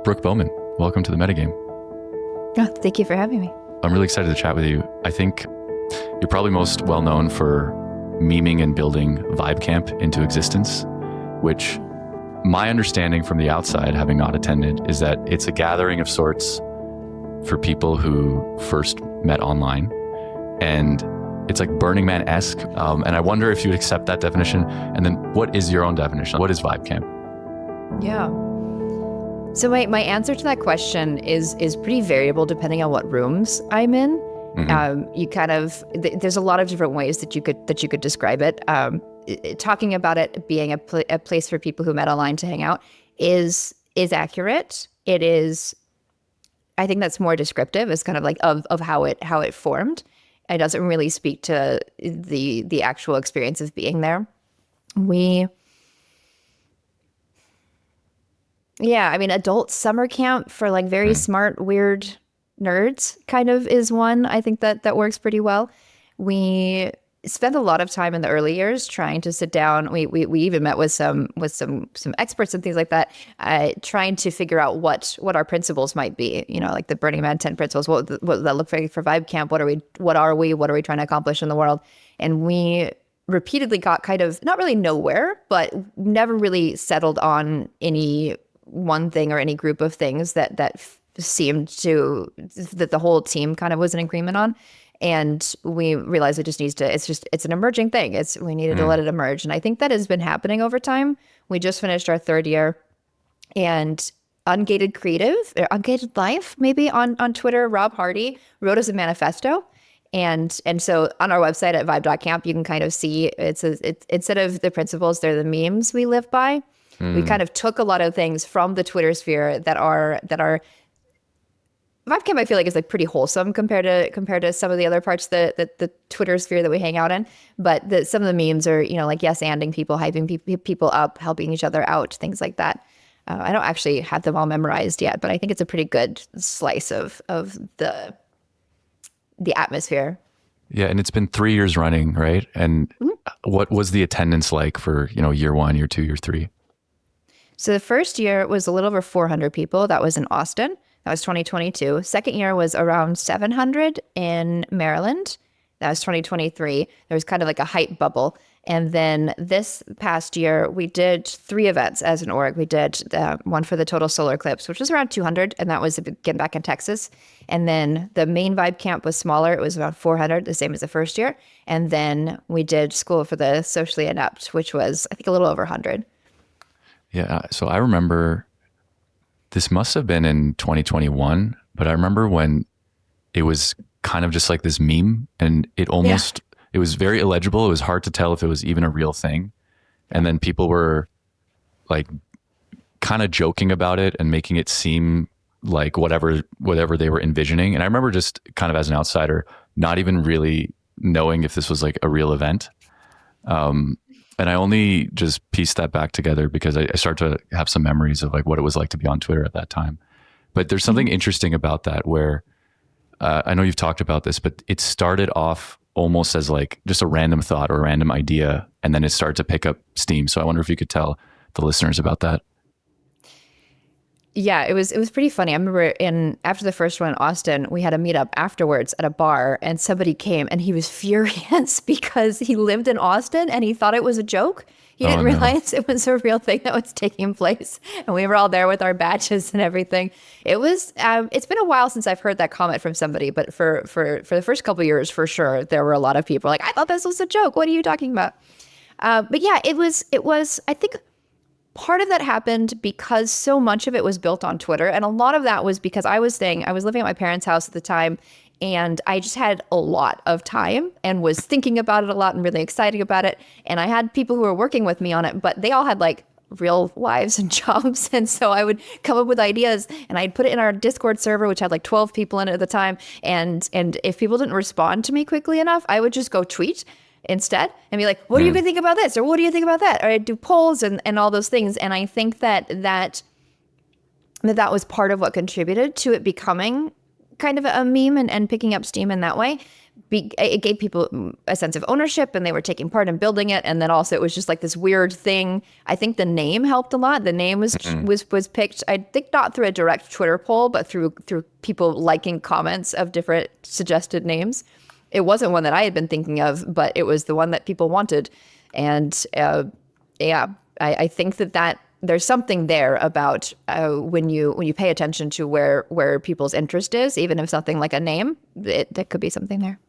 Brooke Bowman, welcome to the Metagame. Oh, thank you for having me. I'm really excited to chat with you. I think you're probably most well known for memeing and building Vibecamp into existence, which my understanding from the outside, having not attended, is that it's a gathering of sorts for people who first met online. And it's like Burning Man-esque. And I wonder if you would accept that definition. And then what is your own definition? What is Vibecamp? Yeah. So my answer to that question is pretty variable depending on what rooms I'm in. Mm-hmm. There's a lot of different ways that you could describe it. Talking about it being a place for people who met online to hang out is accurate. It is, I think that's more descriptive. It's kind of like of how it formed. It doesn't really speak to the actual experience of being there. Adult summer camp for like very smart, weird nerds kind of is one. I think that works pretty well. We spent a lot of time in the early years trying to sit down. We even met with some experts and things like that, trying to figure out what our principles might be. You know, like the Burning Man 10 principles. What that look like for Vibecamp? What are we trying to accomplish in the world? And we repeatedly got kind of not really nowhere, but never really settled on any one thing or any group of things that seemed to that the whole team kind of was in agreement on. And we realized it just needs to, it's an emerging thing. We needed to let it emerge. And I think that has been happening over time. We just finished our third year, and Ungated Life, maybe on Twitter, Rob Hardy wrote us a manifesto. And so on our website at vibe.camp, you can kind of see it's instead of the principles, they're the memes we live by. We kind of took a lot of things from the Twitter sphere that are Vibecamp, I feel like, is like pretty wholesome compared to some of the other parts that the Twitter sphere that we hang out in. But some of the memes are, like yes-anding people, hyping people up, helping each other out, things like that. I don't actually have them all memorized yet, but I think it's a pretty good slice of the atmosphere. Yeah, and it's been 3 years running, right? And what was the attendance like for year 1, year 2, year 3? So the first year was a little over 400 people. That was in Austin. That was 2022. Second year was around 700 in Maryland. That was 2023. There was kind of like a hype bubble. And then this past year, we did 3 events as an org. We did one for the Total Solar Eclipse, which was around 200, and that was again back in Texas. And then the main Vibe Camp was smaller. It was around 400, the same as the first year. And then we did School for the Socially Inept, which was, I think, a little over 100. Yeah, so I remember this must have been in 2021, but I remember when it was kind of just like this meme, and it was very illegible. It was hard to tell if it was even a real thing. And then people were like kind of joking about it and making it seem like whatever they were envisioning. And I remember just kind of as an outsider, not even really knowing if this was like a real event. And I only just pieced that back together because I started to have some memories of like what it was like to be on Twitter at that time. But there's something interesting about that where I know you've talked about this, but it started off almost as like just a random thought or a random idea, and then it started to pick up steam. So I wonder if you could tell the listeners about that. Yeah, it was pretty funny. I remember after the first one in Austin, we had a meetup afterwards at a bar, and somebody came and he was furious because he lived in Austin and he thought it was a joke. He didn't realize it was a real thing that was taking place, and we were all there with our badges and everything. It was. It's been a while since I've heard that comment from somebody, but for the first couple of years, for sure, there were a lot of people like, "I thought this was a joke. What are you talking about?" But yeah, it was. I think part of that happened because so much of it was built on Twitter, and a lot of that was because I was living at my parents' house at the time. And I just had a lot of time and was thinking about it a lot and really excited about it. And I had people who were working with me on it, but they all had like real lives and jobs. And so I would come up with ideas and I'd put it in our Discord server, which had like 12 people in it at the time. And if people didn't respond to me quickly enough, I would just go tweet instead and be like, what do you think about this? Or what do you think about that? Or I'd do polls and all those things. And I think that was part of what contributed to it becoming kind of a meme and picking up steam in that way. It gave people a sense of ownership, and they were taking part in building it. And then also it was just like this weird thing. I think the name helped a lot. The name was picked, I think, not through a direct Twitter poll, but through people liking comments of different suggested names. It wasn't one that I had been thinking of, but it was the one that people wanted. And I think that there's something there about when you pay attention to where people's interest is, even if something like a name, that could be something there.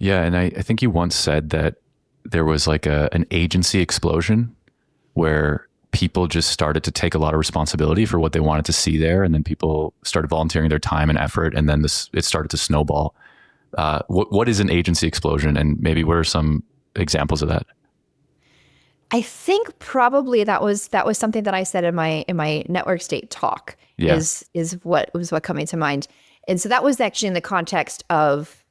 Yeah, and I think you once said that there was like an agency explosion where people just started to take a lot of responsibility for what they wanted to see there, and then people started volunteering their time and effort, and then it started to snowball. What is an agency explosion, and maybe what are some examples of that? I think probably that was something that I said in my network state talk. Yeah. Is what coming to mind. And so that was actually in the context of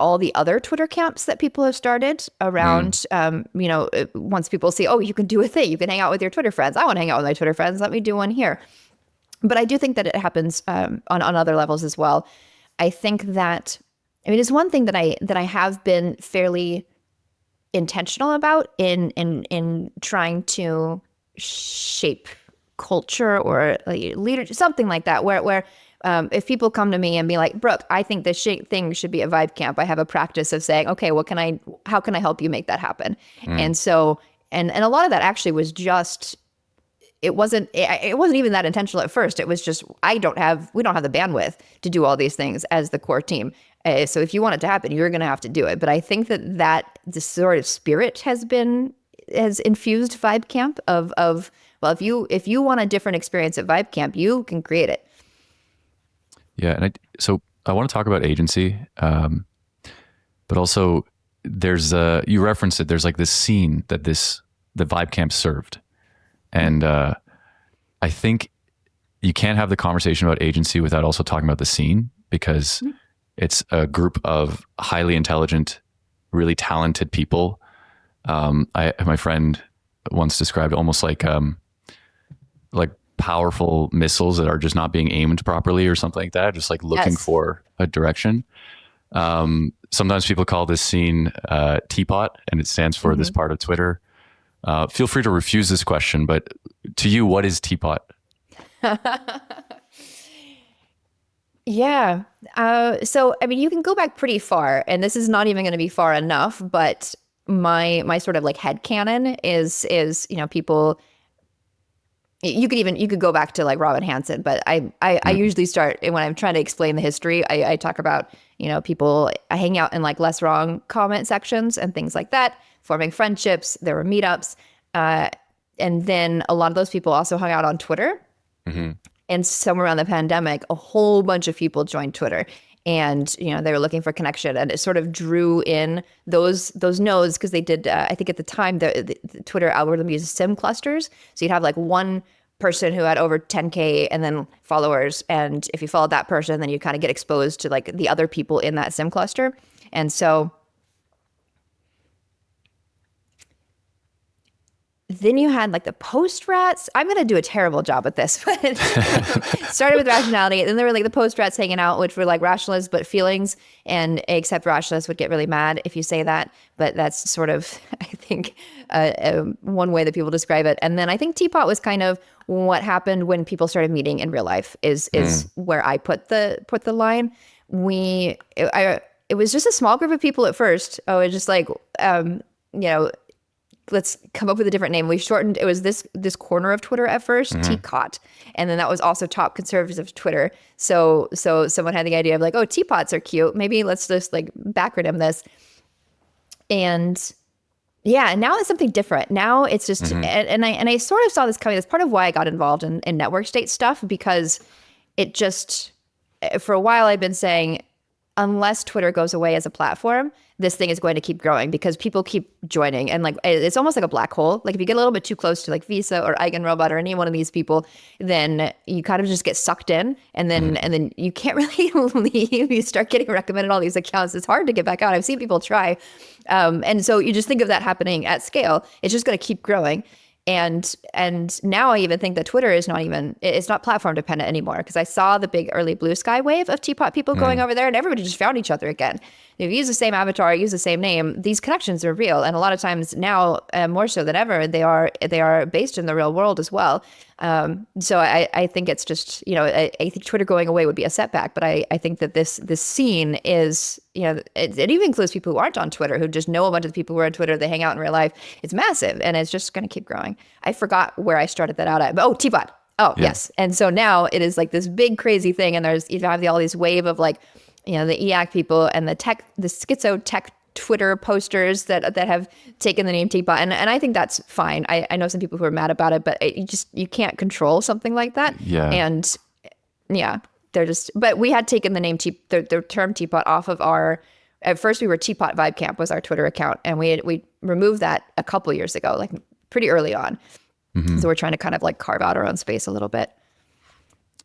all the other Twitter camps that people have started around, once people see, oh, you can do a thing, you can hang out with your Twitter friends. I want to hang out with my Twitter friends. Let me do one here. But I do think that it happens on other levels as well. I think that, it's one thing that I have been fairly intentional about in trying to shape culture or leadership, something like that, where if people come to me and be like, Brooke, I think this thing should be a Vibecamp, I have a practice of saying, okay, how can I help you make that happen? And so, and a lot of that actually was just, it wasn't even that intentional at first. It was just, we don't have the bandwidth to do all these things as the core team. So if you want it to happen, you're going to have to do it. But I think that this sort of spirit has infused Vibecamp of well, if you want a different experience at Vibecamp, you can create it. Yeah, and so I want to talk about agency, but also you referenced it. There's like this scene that the Vibecamp served, and I think you can't have the conversation about agency without also talking about the scene, because it's a group of highly intelligent, really talented people. My friend once described it almost like powerful missiles that are just not being aimed properly or something like that, just like looking for a direction. Sometimes people call this scene TPOT, and it stands for this part of Twitter. Feel free to refuse this question, but to you, what is TPOT? Yeah. So, you can go back pretty far, and this is not even going to be far enough, but my sort of like headcanon is, people, you could go back to like Robin Hanson, but I usually start when I'm trying to explain the history. I talk about, people hang out in like less wrong comment sections and things like that, forming friendships. There were meetups. And then a lot of those people also hung out on Twitter. And somewhere around the pandemic, a whole bunch of people joined Twitter, and they were looking for connection, and it sort of drew in those nodes, because they did. I think at the time the Twitter algorithm uses sim clusters, so you'd have like one person who had over 10K and then followers, and if you followed that person, then you kind of get exposed to like the other people in that sim cluster, and so. Then you had like the post rats. I'm going to do a terrible job at this, but started with rationality. Then there were like the post rats hanging out, which were like rationalists, but feelings, and except rationalists would get really mad if you say that. But that's sort of, I think, one way that people describe it. And then I think TPOT was kind of what happened when people started meeting in real life is where I put the line. It was just a small group of people at first. Oh, it was just like, let's come up with a different name. We shortened, it was this corner of Twitter at first, TPOT. And then that was also top conservative Twitter. So someone had the idea of like, oh, teapots are cute. Maybe let's just like backronym this. And yeah, now it's something different. Now it's just, and I sort of saw this coming. That's part of why I got involved in network state stuff, because it just, for a while I've been saying, unless Twitter goes away as a platform, this thing is going to keep growing, because people keep joining, and like it's almost like a black hole. Like if you get a little bit too close to like Visa or Eigenrobot or any one of these people, then you kind of just get sucked in, and then you can't really leave. You start getting recommended all these accounts. It's hard to get back out. I've seen people try, and so you just think of that happening at scale. It's just going to keep growing. And now I even think that Twitter is it's not platform dependent anymore, because I saw the big early blue sky wave of Teapot people going over there, and everybody just found each other again. If you use the same avatar, use the same name, these connections are real, and a lot of times now, more so than ever, they are based in the real world as well. So I think it's just, I think Twitter going away would be a setback, but I think that this scene is, it even includes people who aren't on Twitter, who just know a bunch of the people who are on Twitter, they hang out in real life. It's massive, and it's just going to keep growing. I forgot where I started that out at, but TPOT. Oh, yeah. Yes. And so now it is like this big crazy thing, and you have all these wave of like, the EAC people and the schizo tech Twitter posters that have taken the name Teapot, and I think that's fine. I know some people who are mad about it, but you can't control something like that. Yeah. And yeah, but we had taken the name the term Teapot off of our. At first, we were Teapot Vibecamp was our Twitter account, and we removed that a couple years ago, like pretty early on. Mm-hmm. So we're trying to kind of like carve out our own space a little bit.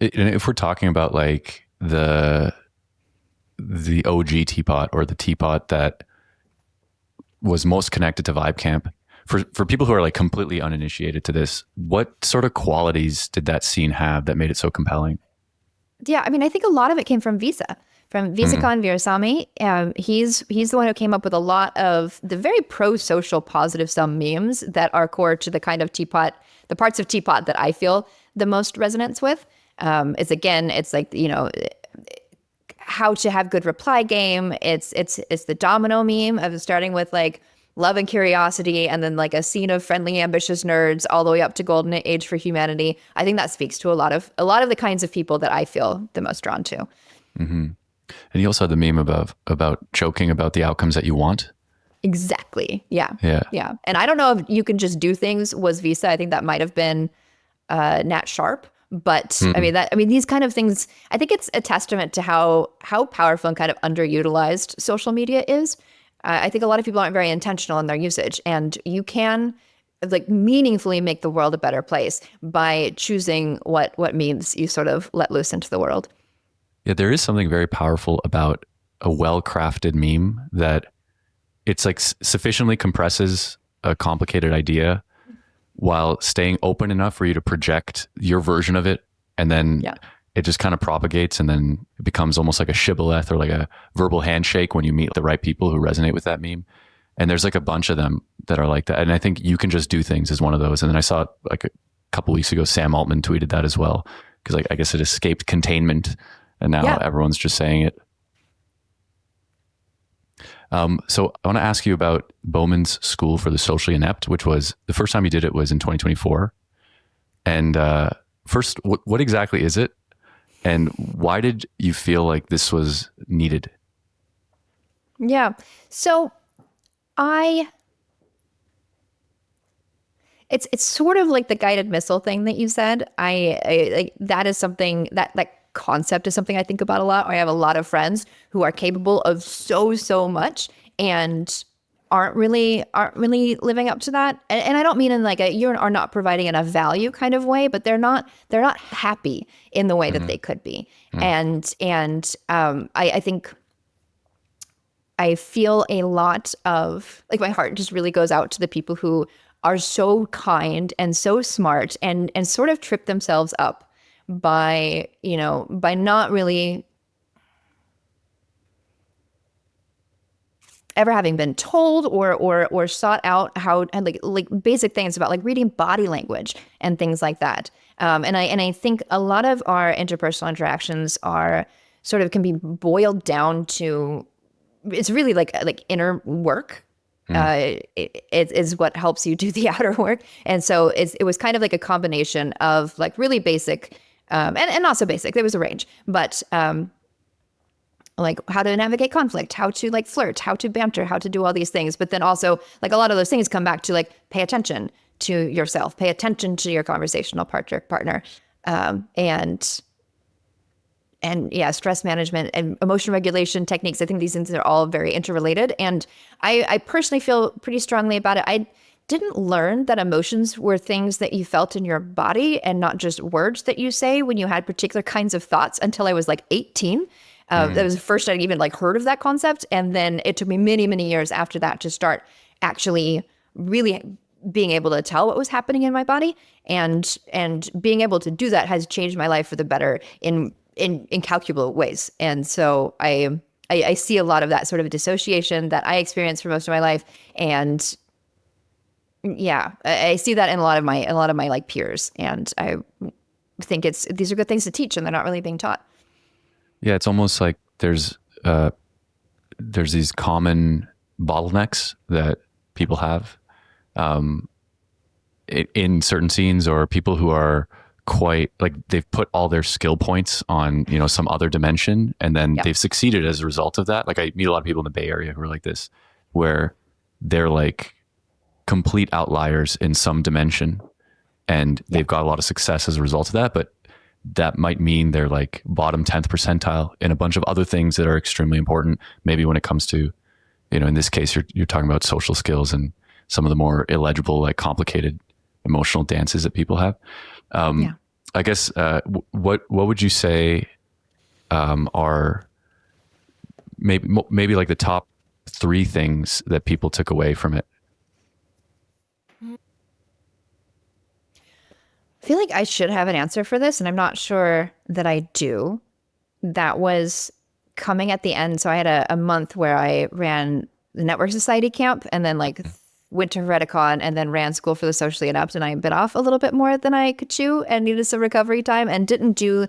And if we're talking about like the OG Teapot, or the Teapot that was most connected to Vibecamp, for people who are like completely uninitiated to this, what sort of qualities did that scene have that made it so compelling? Yeah, I mean, I think a lot of it came from Vibecamp Virasamy. He's the one who came up with a lot of the very pro-social, positive sum memes that are core to the kind of Teapot, the parts of Teapot that I feel the most resonance with. It's like, how to have good reply game. It's the domino meme of starting with like love and curiosity, and then like a scene of friendly, ambitious nerds all the way up to golden age for humanity. I think that speaks to a lot of the kinds of people that I feel the most drawn to. Mm-hmm. And you also had the meme about joking about the outcomes that you want. Exactly. Yeah. Yeah. Yeah. And I don't know if you can just do things was Visa. I think that might have been Nat Sharp. But mm-hmm. I mean, these kind of things, I think it's a testament to how powerful and kind of underutilized social media is. I think a lot of people aren't very intentional in their usage, and you can like meaningfully make the world a better place by choosing what memes you sort of let loose into the world. Yeah, there is something very powerful about a well-crafted meme that it's like sufficiently compresses a complicated idea while staying open enough for you to project your version of it. And then it just kind of propagates, and then it becomes almost like a shibboleth or like a verbal handshake when you meet the right people who resonate with that meme. And there's like a bunch of them that are like that. And I think You Can Just Do Things is one of those. And then I saw like a couple weeks ago, Sam Altman tweeted that as well, because like, I guess it escaped containment, and now everyone's just saying it. So I want to ask you about Bowman's School for the Socially Inept, which was the first time you did it was in 2024. And first, what exactly is it? And why did you feel like this was needed? Yeah. So it's sort of like the guided missile thing that you said. I like that is something that concept is something I think about a lot. I have a lot of friends who are capable of so much and aren't really living up to that. And I don't mean in like you are not providing enough value kind of way, but they're not happy in the way that they could be. And I think I feel a lot of like my heart just really goes out to the people who are so kind and so smart and sort of trip themselves up by not really ever having been told or sought out how, and like basic things about like reading body language and things like that. And I think a lot of our interpersonal interactions are sort of can be boiled down to, it's really like inner work. It is what helps you do the outer work. And so it was kind of like a combination of like really basic and not so basic. There was a range, but like how to navigate conflict, how to like flirt, how to banter, how to do all these things. But then also like a lot of those things come back to like pay attention to yourself, pay attention to your conversational partner, and yeah, stress management and emotion regulation techniques. I think these things are all very interrelated. And I personally feel pretty strongly about it. I didn't learn that emotions were things that you felt in your body and not just words that you say when you had particular kinds of thoughts until I was like 18. That was the first I'd even like heard of that concept. And then it took me many, many years after that to start actually really being able to tell what was happening in my body, and being able to do that has changed my life for the better in incalculable ways. And so I see a lot of that sort of dissociation that I experienced for most of my life, and yeah, I see that in a lot of my like peers, and I think these are good things to teach, and they're not really being taught. Yeah, it's almost like there's these common bottlenecks that people have in certain scenes, or people who are quite like they've put all their skill points on some other dimension, and then they've succeeded as a result of that. Like I meet a lot of people in the Bay Area who are like this, where they're like complete outliers in some dimension, and they've got a lot of success as a result of that, but that might mean they're like bottom 10th percentile in a bunch of other things that are extremely important. Maybe when it comes to, in this case, you're talking about social skills and some of the more illegible, like complicated emotional dances that people have. I guess, what would you say are maybe like the top 3 things that people took away from it? I feel like I should have an answer for this, and I'm not sure that I do. That was coming at the end. So I had a month where I ran the Network Society camp, and then like went to Redicon, and then ran School for the Socially Inept, and I bit off a little bit more than I could chew and needed some recovery time, and didn't do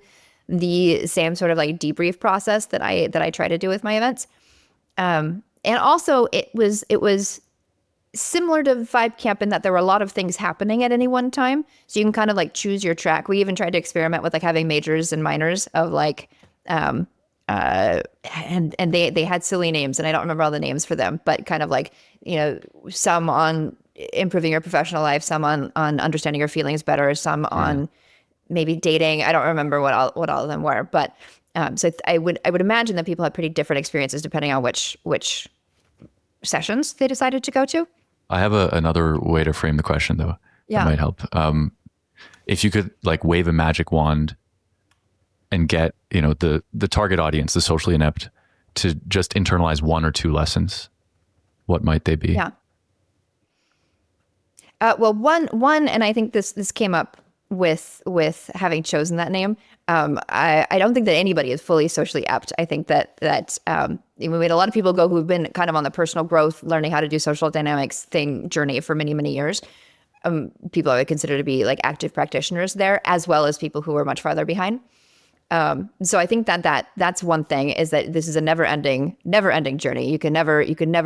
the same sort of like debrief process that I try to do with my events. And also it was similar to Vibecamp in that there were a lot of things happening at any one time. So you can kind of like choose your track. We even tried to experiment with like having majors and minors of like, and they had silly names, and I don't remember all the names for them, but kind of like, some on improving your professional life, some on understanding your feelings better, some on maybe dating. I don't remember what all of them were, but so I would imagine that people had pretty different experiences depending on which sessions they decided to go to. I have another way to frame the question, though. That might help. If you could like wave a magic wand and get, the target audience, the socially inept, to just internalize 1 or 2 lessons, what might they be? Yeah. Well, one, and I think this came up with having chosen that name. I don't think that anybody is fully socially apt. I think that we had a lot of people go who've been kind of on the personal growth, learning how to do social dynamics journey for many, many years. People I would consider to be like active practitioners there, as well as people who are much farther behind. So I think that's one thing, is that this is a never ending journey. You can never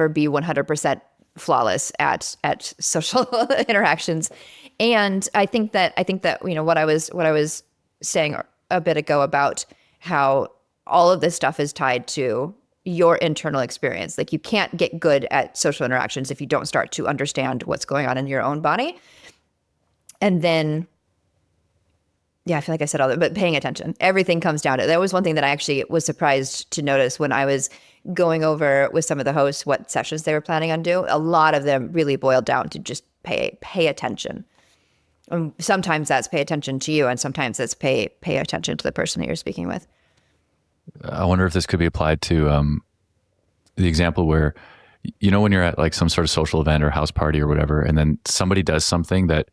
be 100% flawless at social interactions. And I think that what I was saying a bit ago about how all of this stuff is tied to your internal experience. Like you can't get good at social interactions if you don't start to understand what's going on in your own body. And then, I feel like I said all that, but paying attention. Everything comes down to it. That was one thing that I actually was surprised to notice when I was going over with some of the hosts what sessions they were planning on doing. A lot of them really boiled down to just pay attention. Sometimes that's pay attention to you, and sometimes that's pay attention to the person that you're speaking with. I wonder if this could be applied to the example where, when you're at like some sort of social event or house party or whatever, and then somebody does something that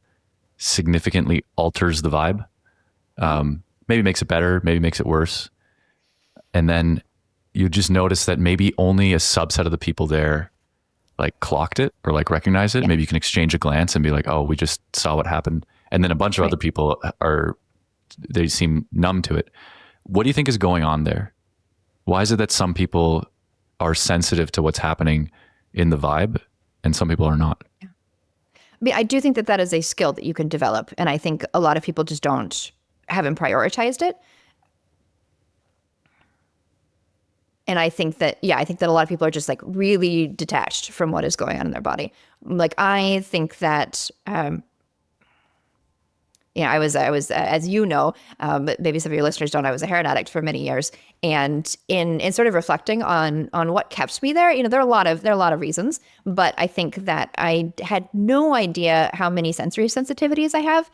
significantly alters the vibe, maybe makes it better, maybe makes it worse. And then you just notice that maybe only a subset of the people there like clocked it or like recognized it. Yeah. Maybe you can exchange a glance and be like, oh, we just saw what happened. And then a bunch of other people they seem numb to it. What do you think is going on there? Why is it that some people are sensitive to what's happening in the vibe and some people are not? Yeah. I mean, I do think that is a skill that you can develop. And I think a lot of people just haven't prioritized it. And I think that a lot of people are just like really detached from what is going on in their body. Like, I think that, I was, as you know, but maybe some of your listeners don't, I was a heroin addict for many years. And in sort of reflecting on what kept me there, there are a lot of reasons, but I think that I had no idea how many sensory sensitivities I have.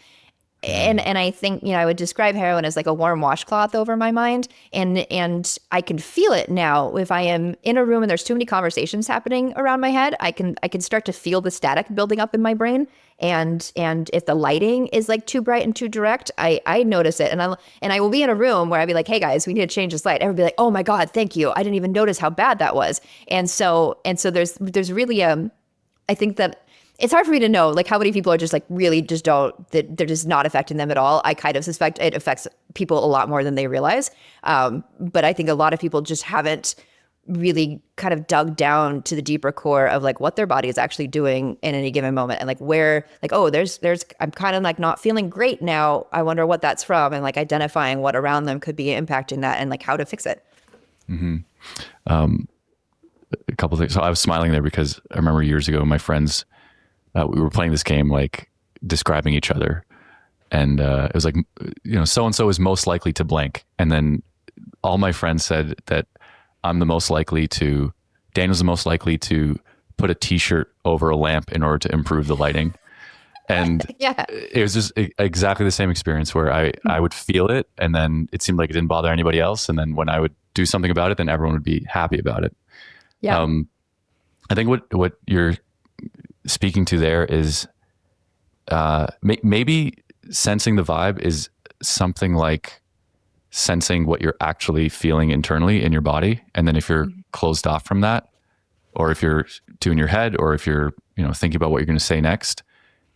And I think, I would describe heroin as like a warm washcloth over my mind. And I can feel it now. If I am in a room and there's too many conversations happening around my head, I can start to feel the static building up in my brain. And if the lighting is like too bright and too direct, I notice it. And I will be in a room where I'd be like, hey guys, we need to change this light. Everybody be like, oh my God, thank you. I didn't even notice how bad that was. And so there's really I think that it's hard for me to know like how many people are just like really just don't, that they're just not affecting them at all. I kind of suspect it affects people a lot more than they realize. But I think a lot of people just haven't really kind of dug down to the deeper core of like what their body is actually doing in any given moment, and like where like, oh, there's I'm kind of like not feeling great now. I wonder what that's from, and like identifying what around them could be impacting that and like how to fix it. A couple of things. So I was smiling there because I remember years ago, my friends, we were playing this game, like describing each other. And it was like, so-and-so is most likely to blank. And then all my friends said that Daniel's the most likely to put a t-shirt over a lamp in order to improve the lighting. And Yeah. it was just exactly the same experience where I would feel it, and then it seemed like it didn't bother anybody else. And then when I would do something about it, then everyone would be happy about it. Yeah. I think what you're speaking to there is maybe sensing the vibe is something like sensing what you're actually feeling internally in your body. And then if you're closed off from that, or if you're doing your head, or if you're thinking about what you're going to say next,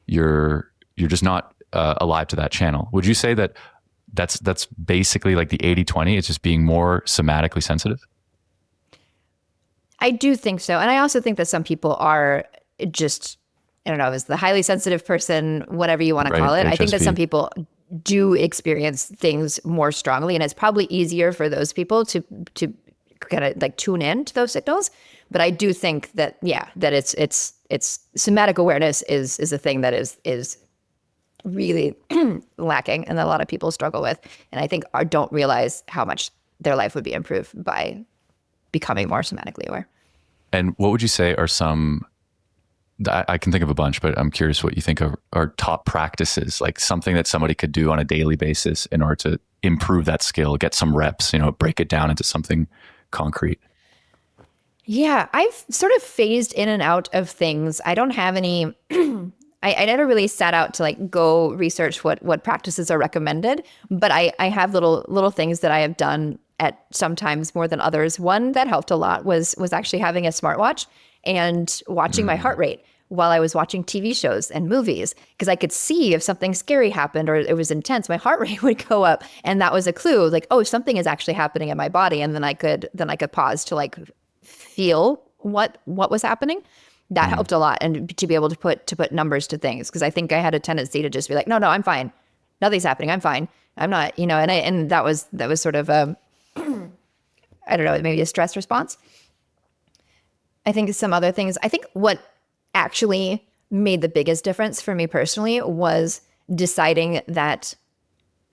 you're just not alive to that channel. Would you say that that's basically like the 80-20? It's just being more somatically sensitive? I do think so. And I also think that some people are just, I don't know, as the highly sensitive person, whatever you want to call it. I think that some people do experience things more strongly, and it's probably easier for those people to kind of like tune in to those signals. But I do think that, that it's somatic awareness is a thing that is really lacking, and that a lot of people struggle with. And I think don't realize how much their life would be improved by becoming more somatically aware. And what would you say are some, I can think of a bunch, but I'm curious what you think are top practices, like something that somebody could do on a daily basis in order to improve that skill, get some reps, break it down into something concrete. Yeah, I've sort of phased in and out of things. I don't have any, I never really sat out to like go research what practices are recommended, but I have little things that I have done at sometimes more than others. One that helped a lot was actually having a smartwatch and watching my heart rate while I was watching TV shows and movies, because I could see if something scary happened or it was intense, my heart rate would go up, and that was a clue like, oh, something is actually happening in my body. And then I could pause to like feel what was happening. That helped a lot, and to be able to put numbers to things, because I think I had a tendency to just be like, no, I'm fine, nothing's happening, I'm fine, I'm not, and that was sort of I don't know, maybe a stress response. I think some other things, I think what actually made the biggest difference for me personally was deciding that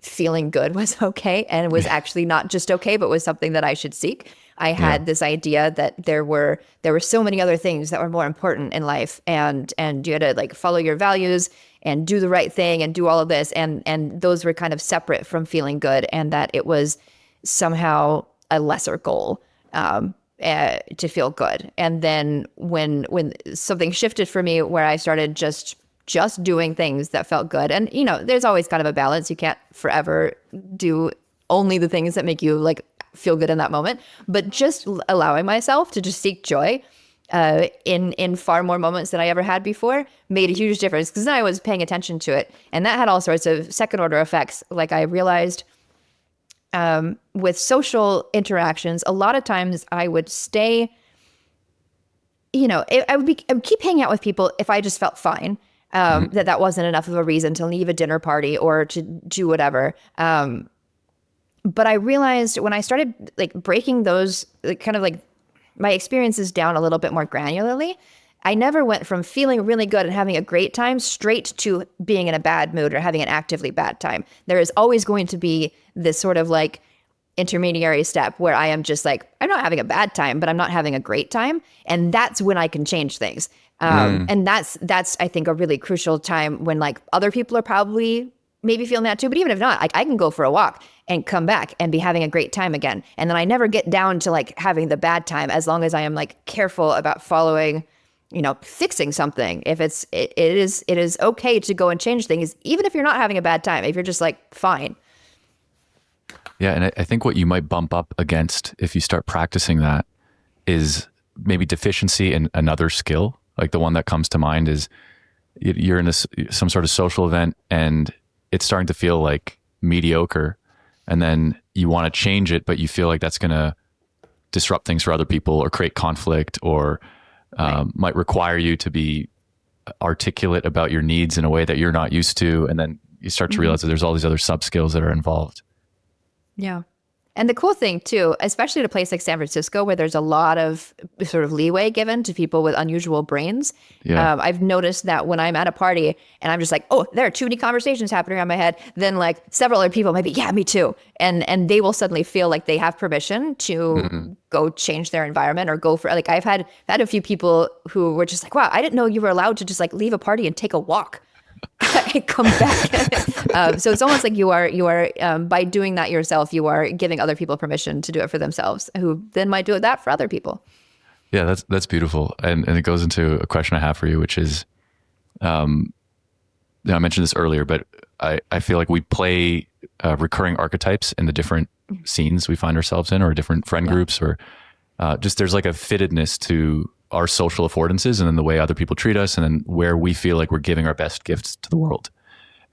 feeling good was okay, and was actually not just okay, but was something that I should seek. I had this idea that there were so many other things that were more important in life, and you had to like follow your values and do the right thing and do all of this, and those were kind of separate from feeling good, and that it was somehow a lesser goal to feel good. And then when something shifted for me, where I started just doing things that felt good, and there's always kind of a balance. You can't forever do only the things that make you like feel good in that moment, but just allowing myself to just seek joy in far more moments than I ever had before made a huge difference, because then I was paying attention to it, and that had all sorts of second order effects. Like I realized with social interactions, a lot of times I would stay, I would keep hanging out with people if I just felt fine. That wasn't enough of a reason to leave a dinner party or to do whatever. But I realized when I started like breaking those kind of like my experiences down a little bit more granularly, I never went from feeling really good and having a great time straight to being in a bad mood or having an actively bad time. There is always going to be this sort of like intermediary step where I am just like, I'm not having a bad time, but I'm not having a great time. And that's when I can change things. And that's I think a really crucial time when like other people are probably maybe feeling that too. But even if not, like I can go for a walk and come back and be having a great time again. And then I never get down to like having the bad time as long as I am like careful about following, fixing something. If it is okay to go and change things, even if you're not having a bad time, if you're just like, fine. Yeah. And I think what you might bump up against if you start practicing that is maybe deficiency in another skill. Like the one that comes to mind is you're in some sort of social event and it's starting to feel like mediocre, and then you want to change it, but you feel like that's going to disrupt things for other people or create conflict, or might require you to be articulate about your needs in a way that you're not used to. And then you start to realize that there's all these other sub skills that are involved. Yeah. And the cool thing too, especially at a place like San Francisco, where there's a lot of sort of leeway given to people with unusual brains. Yeah. I've noticed that when I'm at a party and I'm just like, oh, there are too many conversations happening around my head, then like several other people might be, yeah, me too. And they will suddenly feel like they have permission to go change their environment or go for, like, I've had a few people who were just like, wow, I didn't know you were allowed to just like leave a party and take a walk. Come back. So it's almost like you are by doing that yourself, you are giving other people permission to do it for themselves, who then might do that for other people. Yeah, that's beautiful. And it goes into a question I have for you, which is, I mentioned this earlier, but I feel like we play recurring archetypes in the different scenes we find ourselves in, or different friend groups, or just there's like a fittedness to our social affordances, and then the way other people treat us, and then where we feel like we're giving our best gifts to the world.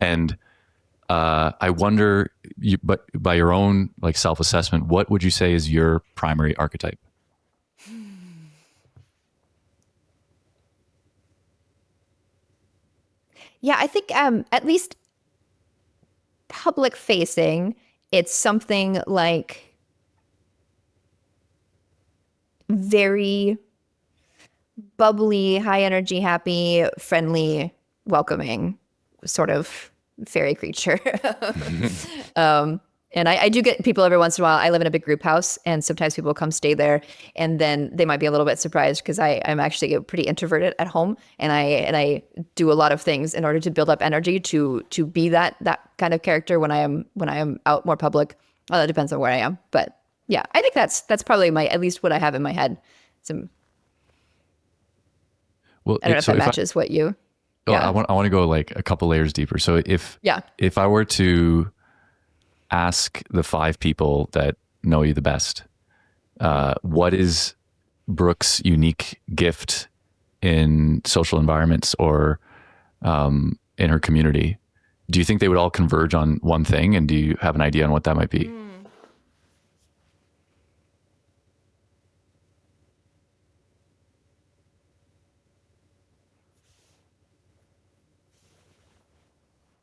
And I wonder, but by your own like self-assessment, what would you say is your primary archetype? Yeah, I think at least public facing, it's something like very bubbly, high energy, happy, friendly, welcoming sort of fairy creature. And I do get people every once in a while. I live in a big group house, and sometimes people come stay there, and then they might be a little bit surprised because I'm actually pretty introverted at home, and I do a lot of things in order to build up energy to be that kind of character when I am out more public. Well, it depends on where I am, but yeah, I think that's probably at least what I have in my head. Well, I don't know if that matches what you. Yeah. I want to go like a couple layers deeper. So if I were to ask the 5 people that know you the best, what is Brooke's unique gift in social environments or in her community? Do you think they would all converge on one thing? And do you have an idea on what that might be?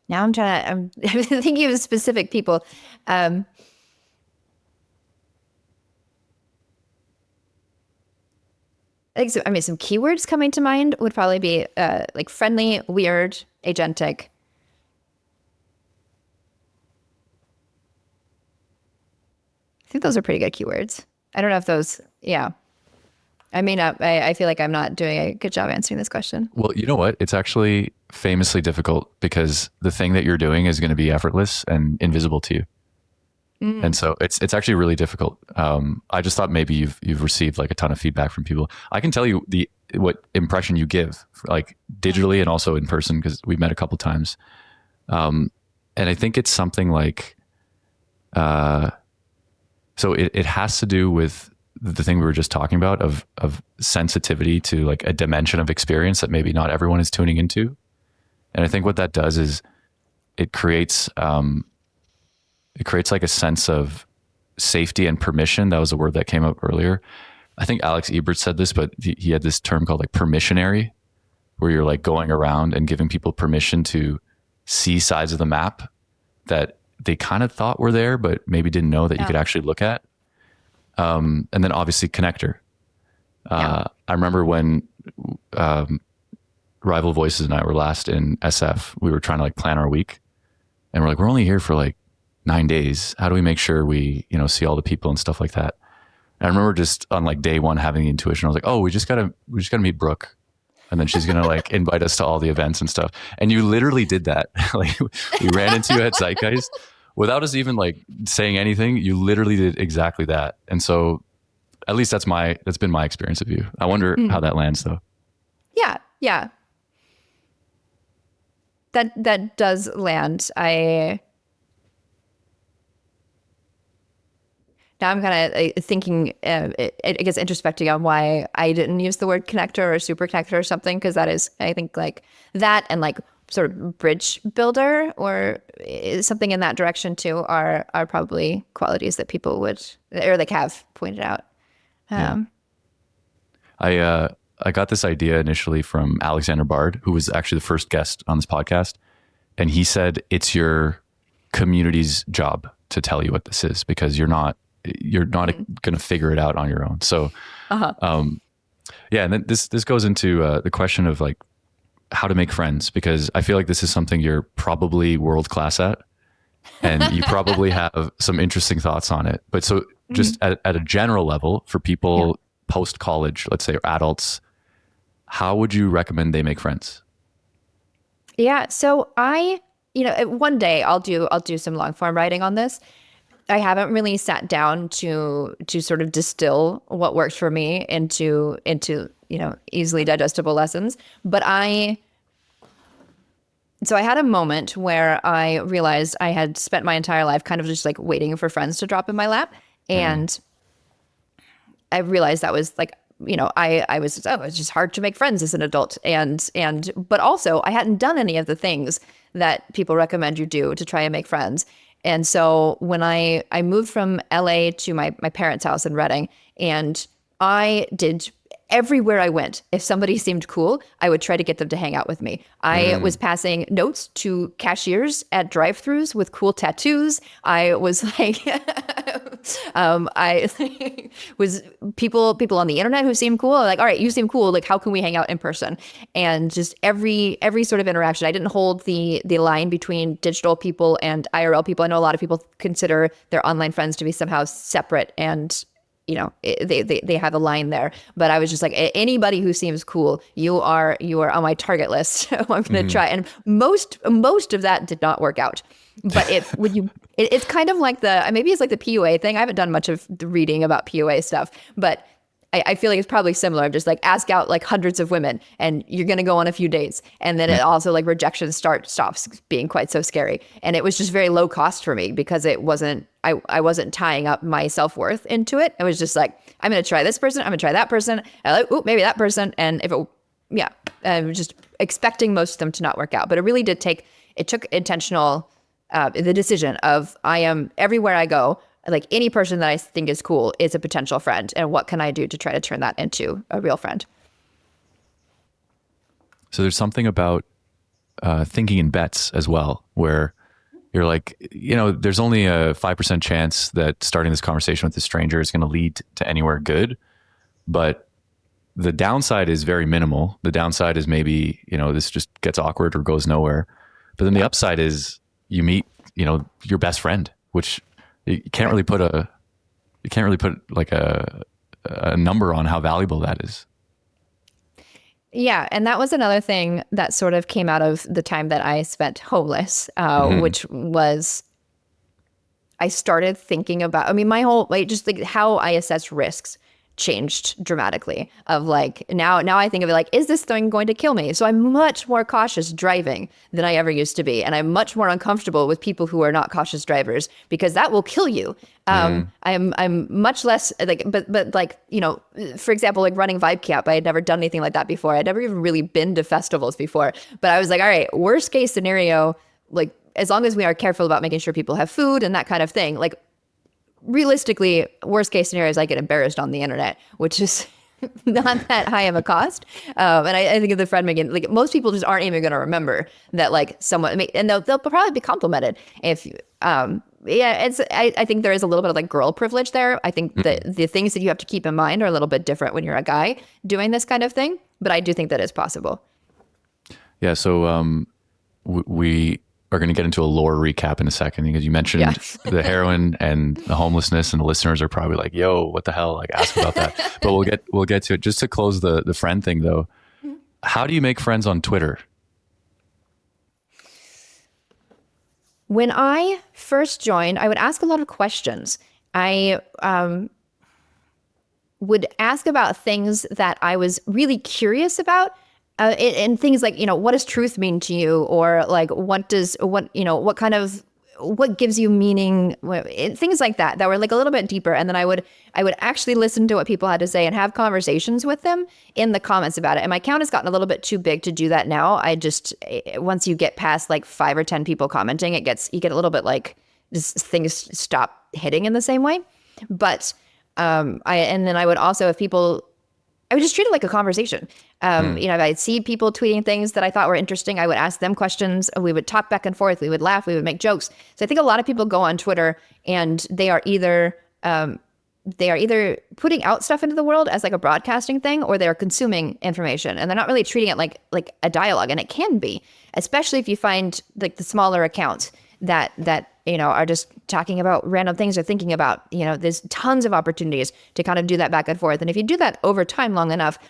Now I'm thinking of specific people. I think so. I mean, some keywords coming to mind would probably be like friendly, weird, agentic. I think those are pretty good keywords. I don't know if those, yeah. I may not, I feel like I'm not doing a good job answering this question. Well, you know what? It's actually famously difficult because the thing that you're doing is going to be effortless and invisible to you. And so it's actually really difficult. I just thought maybe you've received like a ton of feedback from people. I can tell you what impression you give, like digitally and also in person, because we've met a couple times. And I think it's something like, so it has to do with the thing we were just talking about of sensitivity to like a dimension of experience that maybe not everyone is tuning into. And I think what that does is it creates like a sense of safety and permission. That was a word that came up earlier. I think Alex Ebert said this, but he had this term called like permissionary, where you're like going around and giving people permission to see sides of the map that they kind of thought were there, but maybe didn't know that you could actually look at. And then obviously connector. I remember when Rival Voices and I were last in SF, we were trying to like plan our week, and we're like, we're only here for like 9 days. How do we make sure we, see all the people and stuff like that? And I remember just on like day one having the intuition. I was like, oh, we just gotta meet Brooke. and then she's gonna like invite us to all the events and stuff. And you literally did that. Like we ran into you at Zeitgeist without us even like saying anything. You literally did exactly that. And so at least that's been my experience of you. I wonder how that lands though. Yeah. Yeah. That does land. Now I'm kind of thinking, I guess, introspecting on why I didn't use the word connector or super connector or something, because that is, I think, like that and like sort of bridge builder or something in that direction too are probably qualities that people would or like have pointed out. I got this idea initially from Alexander Bard, who was actually the first guest on this podcast, and he said it's your community's job to tell you what this is because you're not going to figure it out on your own. So, yeah. And then this goes into the question of like how to make friends, because I feel like this is something you're probably world class at, and you probably have some interesting thoughts on it. But so just at a general level for people post college, let's say, or adults, how would you recommend they make friends? Yeah. So one day I'll do some long form writing on this. I haven't really sat down to sort of distill what works for me into easily digestible lessons. But I had a moment where I realized I had spent my entire life kind of just like waiting for friends to drop in my lap. And I realized that was like, I was it's just hard to make friends as an adult. But also I hadn't done any of the things that people recommend you do to try and make friends. And so when I moved from LA to my parents' house in Reading, and I did everywhere I went, if somebody seemed cool, I would try to get them to hang out with me. I was passing notes to cashiers at drive-thrus with cool tattoos. I was like, I was people on the internet who seemed cool. Like, all right, you seem cool. Like, how can we hang out in person? And just every sort of interaction. I didn't hold the line between digital people and IRL people. I know a lot of people consider their online friends to be somehow separate, and they have a line there, but I was just like, anybody who seems cool, you are on my target list. So I'm going to try. And most of that did not work out. But it's kind of like maybe it's like the PUA thing. I haven't done much of the reading about PUA stuff, but I feel like it's probably similar. Just like ask out like hundreds of women and you're going to go on a few dates. And then it also like rejection stops being quite so scary. And it was just very low cost for me because it wasn't, I wasn't tying up my self-worth into it. It was just like, I'm going to try this person. I'm going to try that person. I like, maybe that person. And I'm just expecting most of them to not work out. But it took intentional, the decision of I am everywhere I go. Like any person that I think is cool is a potential friend. And what can I do to try to turn that into a real friend? So there's something about thinking in bets as well, where you're like, there's only a 5% chance that starting this conversation with a stranger is going to lead to anywhere good. But the downside is very minimal. The downside is maybe, this just gets awkward or goes nowhere. But then the upside is you meet, your best friend, which you can't really put like a number on how valuable that is. Yeah. And that was another thing that sort of came out of the time that I spent homeless, which was, I started thinking about, my whole, like, just like how I assess risks changed dramatically of like, now I think of it like, is this thing going to kill me? So I'm much more cautious driving than I ever used to be. And I'm much more uncomfortable with people who are not cautious drivers because that will kill you. I'm much less like, but like, for example, like running Vibecamp, I had never done anything like that before. I'd never even really been to festivals before, but I was like, all right, worst case scenario, like as long as we are careful about making sure people have food and that kind of thing, like realistically, worst case scenario is I get embarrassed on the internet, which is not that high of a cost. And I think of the friend making, like most people just aren't even going to remember that like someone, and they'll probably be complimented if, I think there is a little bit of like girl privilege there. I think that the things that you have to keep in mind are a little bit different when you're a guy doing this kind of thing, but I do think that is possible. Yeah. So, we are going to get into a lore recap in a second because you mentioned the heroin and the homelessness, and the listeners are probably like, yo, what the hell? Like ask about that. But we'll get to it. Just to close the friend thing though. how do you make friends on Twitter? When I first joined, I would ask a lot of questions. I would ask about things that I was really curious about. And things like, what does truth mean to you? Or like, what gives you meaning? Things like that were like a little bit deeper. And then I would actually listen to what people had to say and have conversations with them in the comments about it. And my account has gotten a little bit too big to do that now. Once you get past like 5 or 10 people commenting, you get a little bit like things stop hitting in the same way. But I would also, I would just treat it like a conversation. If I'd see people tweeting things that I thought were interesting, I would ask them questions. We would talk back and forth. We would laugh. We would make jokes. So I think a lot of people go on Twitter and they are either putting out stuff into the world as like a broadcasting thing, or they're consuming information, and they're not really treating it like a dialogue. And it can be, especially if you find like the smaller accounts that are just talking about random things or thinking about, there's tons of opportunities to kind of do that back and forth. And if you do that over time long enough,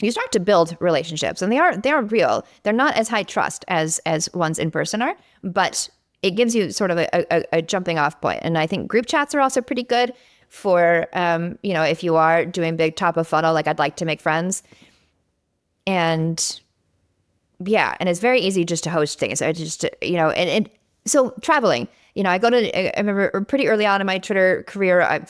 you start to build relationships, and they are real. They're not as high trust as ones in person are, but it gives you sort of a jumping off point. And I think group chats are also pretty good for, if you are doing big top of funnel, like I'd like to make friends. And yeah, and it's very easy just to host things. So traveling, I remember pretty early on in my Twitter career, I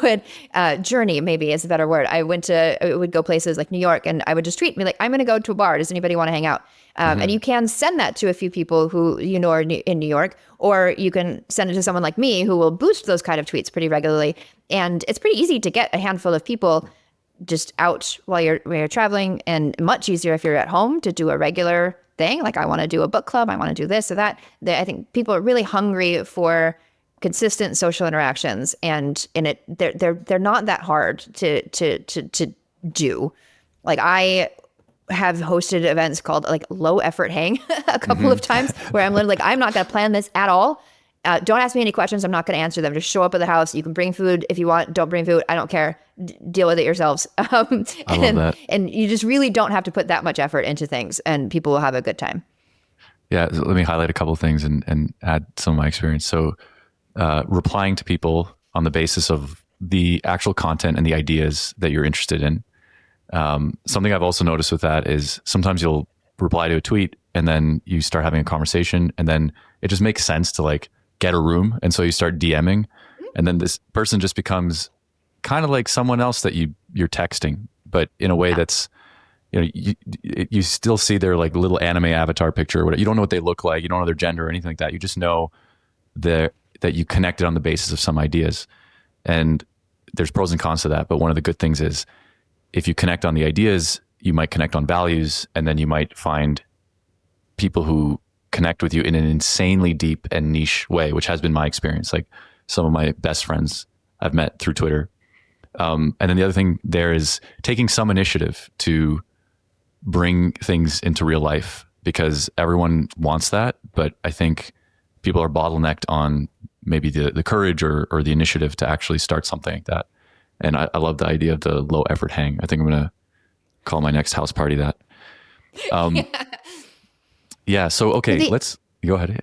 would, journey maybe is a better word. I would go places like New York, and I would just tweet me like, I'm going to go to a bar. Does anybody want to hang out? And you can send that to a few people who are in New York, or you can send it to someone like me who will boost those kind of tweets pretty regularly. And it's pretty easy to get a handful of people just out while you're traveling, and much easier if you're at home to do a regular thing. Like, I want to do a book club. I want to do this or that. I think people are really hungry for consistent social interactions, and they're not that hard to do. Like, I have hosted events called like low effort hang a couple of times, where I'm literally like, I'm not going to plan this at all. Don't ask me any questions. I'm not going to answer them. Just show up at the house. You can bring food if you want. Don't bring food. I don't care. Deal with it yourselves. I love that. And you just really don't have to put that much effort into things, and people will have a good time. Yeah. So let me highlight a couple of things and add some of my experience. So replying to people on the basis of the actual content and the ideas that you're interested in. Something I've also noticed with that is sometimes you'll reply to a tweet and then you start having a conversation, and then it just makes sense to like get a room. And so you start DMing, and then this person just becomes kind of like someone else that you're texting, but in a way that's, you still see their like little anime avatar picture or whatever. You don't know what they look like. You don't know their gender or anything like that. You just know that you connected on the basis of some ideas. And there's pros and cons to that. But one of the good things is, if you connect on the ideas, you might connect on values, and then you might find people who connect with you in an insanely deep and niche way, which has been my experience. Like, some of my best friends I've met through Twitter. And then the other thing there is taking some initiative to bring things into real life, because everyone wants that. But I think people are bottlenecked on maybe the courage or the initiative to actually start something like that. And I love the idea of the low effort hang. I think I'm going to call my next house party that. Yeah. So, okay, let's go ahead.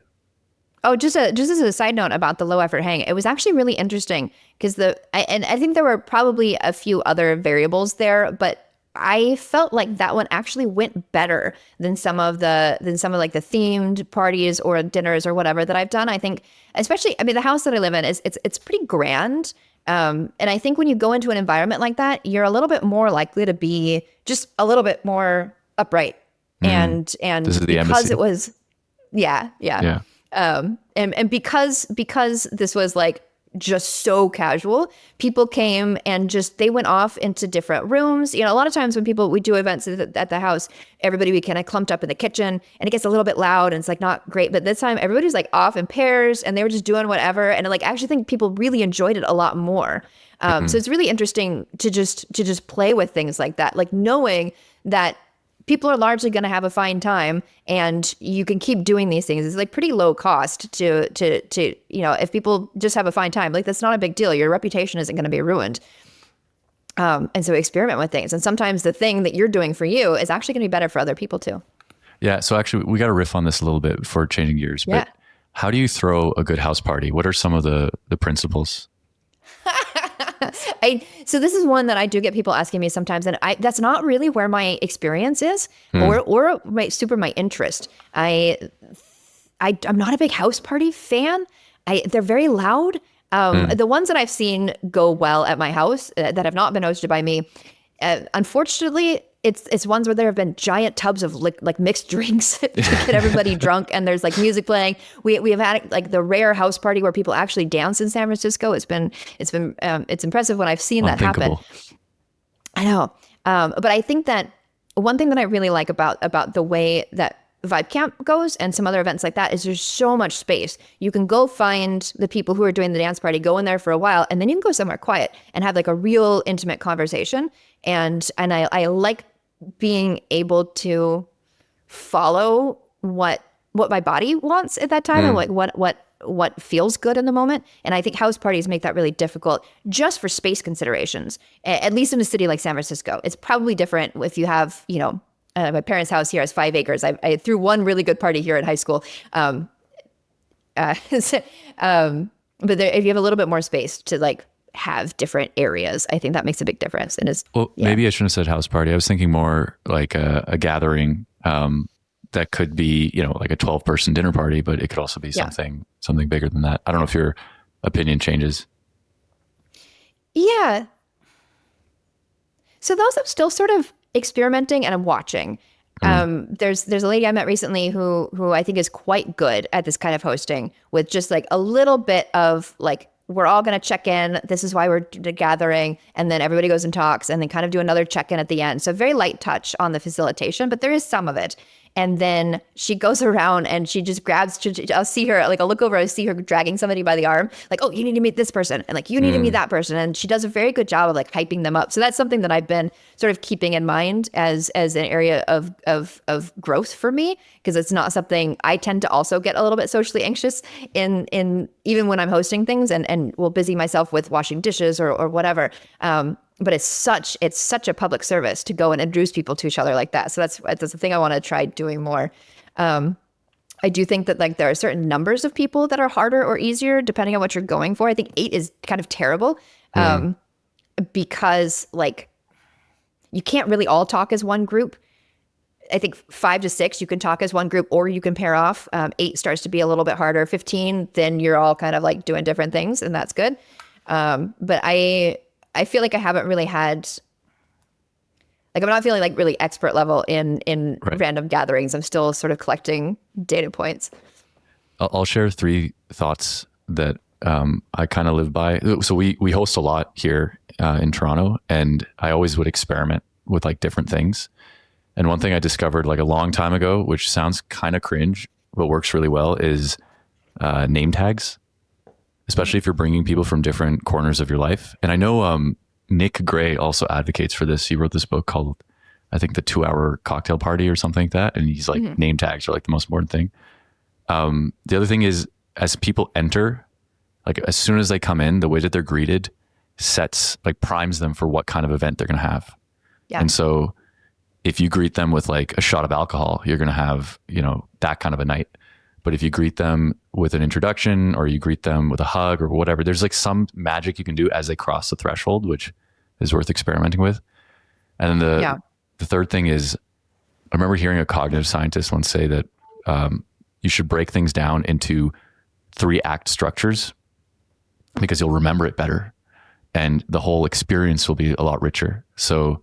Oh, just as a side note about the low effort hang, it was actually really interesting because I think there were probably a few other variables there, but I felt like that one actually went better than some of like the themed parties or dinners or whatever that I've done. I think, especially, the house that I live in it's pretty grand. And I think when you go into an environment like that, you're a little bit more likely to be just a little bit more upright. And this is the because embassy. it was, yeah. And because this was like just so casual, people came and they went off into different rooms. A lot of times when we do events at the house, everybody, we kind of clumped up in the kitchen, and it gets a little bit loud and it's like not great. But this time everybody's like off in pairs, and they were just doing whatever. And I actually think people really enjoyed it a lot more. So it's really interesting to just play with things like that, like knowing that people are largely going to have a fine time, and you can keep doing these things. It's like pretty low cost to if people just have a fine time, like that's not a big deal. Your reputation isn't going to be ruined. And so experiment with things. And sometimes the thing that you're doing for you is actually going to be better for other people too. Yeah. So actually, we got to riff on this a little bit before changing gears. Yeah. But how do you throw a good house party? What are some of the principles? So this is one that I do get people asking me sometimes, and that's not really where my experience is, or my interest. I'm not a big house party fan. They're very loud. The ones that I've seen go well at my house that have not been hosted by me, unfortunately, it's ones where there have been giant tubs of like mixed drinks to get everybody drunk, and there's like music playing. We have had like the rare house party where people actually dance in San Francisco. It's impressive when I've seen that happen. I know, but I think that one thing that I really like about the way that Vibecamp goes and some other events like that is there's so much space. You can go find the people who are doing the dance party, go in there for a while, and then you can go somewhere quiet and have like a real intimate conversation. And I like being able to follow what my body wants at that time and like what feels good in the moment. And I think house parties make that really difficult just for space considerations, at least in a city like San Francisco. It's probably different if you have, my parents' house here has 5 acres. I threw one really good party here in high school. But if you have a little bit more space to like have different areas, I think that makes a big difference. And maybe I shouldn't have said house party. I was thinking more like a gathering that could be, like a 12-person dinner party, but it could also be something bigger than that. I don't know if your opinion changes. Yeah. So those I'm still sort of experimenting and I'm watching. There's a lady I met recently who I think is quite good at this kind of hosting, with just like a little bit of like, we're all going to check in. This is why we're gathering. And then everybody goes and talks and then kind of do another check-in at the end. So very light touch on the facilitation, but there is some of it. And then she goes around and she just grabs, I'll see her, like I'll look over, I see her dragging somebody by the arm, like, oh, you need to meet this person. And like, you need to meet that person. And she does a very good job of like hyping them up. So that's something that I've been sort of keeping in mind as an area of growth for me, because it's not something I tend to also get a little bit socially anxious in even when I'm hosting things and will busy myself with washing dishes or whatever. But it's such a public service to go and introduce people to each other like that. So that's the thing I want to try doing more. I do think that like there are certain numbers of people that are harder or easier depending on what you're going for. I think 8 is kind of terrible because like you can't really all talk as one group. I think 5 to 6 you can talk as one group or you can pair off. 8 starts to be a little bit harder. 15, then you're all kind of like doing different things, and that's good. But I feel like I haven't really had, like I'm not feeling like really expert level in random gatherings. I'm still sort of collecting data points. I'll share 3 thoughts that I kind of live by. So we host a lot here in Toronto, and I always would experiment with like different things. And one thing I discovered like a long time ago, which sounds kind of cringe, but works really well, is name tags. Especially if you're bringing people from different corners of your life. And I know Nick Gray also advocates for this. He wrote this book called, I think, The 2-Hour Cocktail Party or something like that. And he's like, name tags are like the most important thing. The other thing is, as people enter, like as soon as they come in, the way that they're greeted primes them for what kind of event they're going to have. Yeah. And so if you greet them with like a shot of alcohol, you're going to have, that kind of a night. But if you greet them with an introduction or you greet them with a hug or whatever, there's like some magic you can do as they cross the threshold, which is worth experimenting with. And then the third thing is, I remember hearing a cognitive scientist once say that you should break things down into 3-act structures because you'll remember it better and the whole experience will be a lot richer. So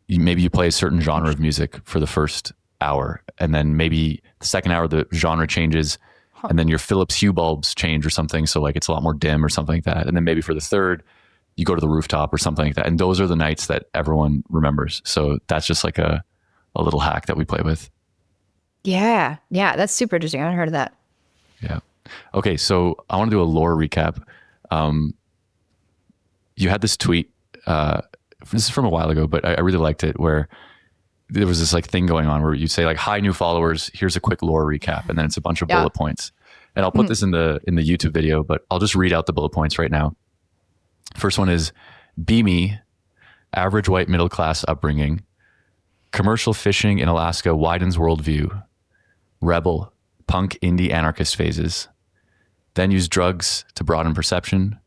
maybe you play a certain genre of music for the first hour, and then maybe the second hour the genre changes, and then your Philips Hue bulbs change or something, so like it's a lot more dim or something like that. And then maybe for the third you go to the rooftop or something like that, and those are the nights that everyone remembers. So that's just like a little hack that we play with. Yeah, that's super interesting. I haven't heard of that. Yeah. Okay, so I want to do a lore recap. You had this tweet, this is from a while ago, but I really liked it, where there was this like thing going on where you say like, hi, new followers, here's a quick lore recap. And then it's a bunch of bullet points. And I'll put this in the YouTube video, but I'll just read out the bullet points right now. First one is, be me, average white middle class upbringing, commercial fishing in Alaska widens worldview, rebel, punk, indie, anarchist phases, then use drugs to broaden perception,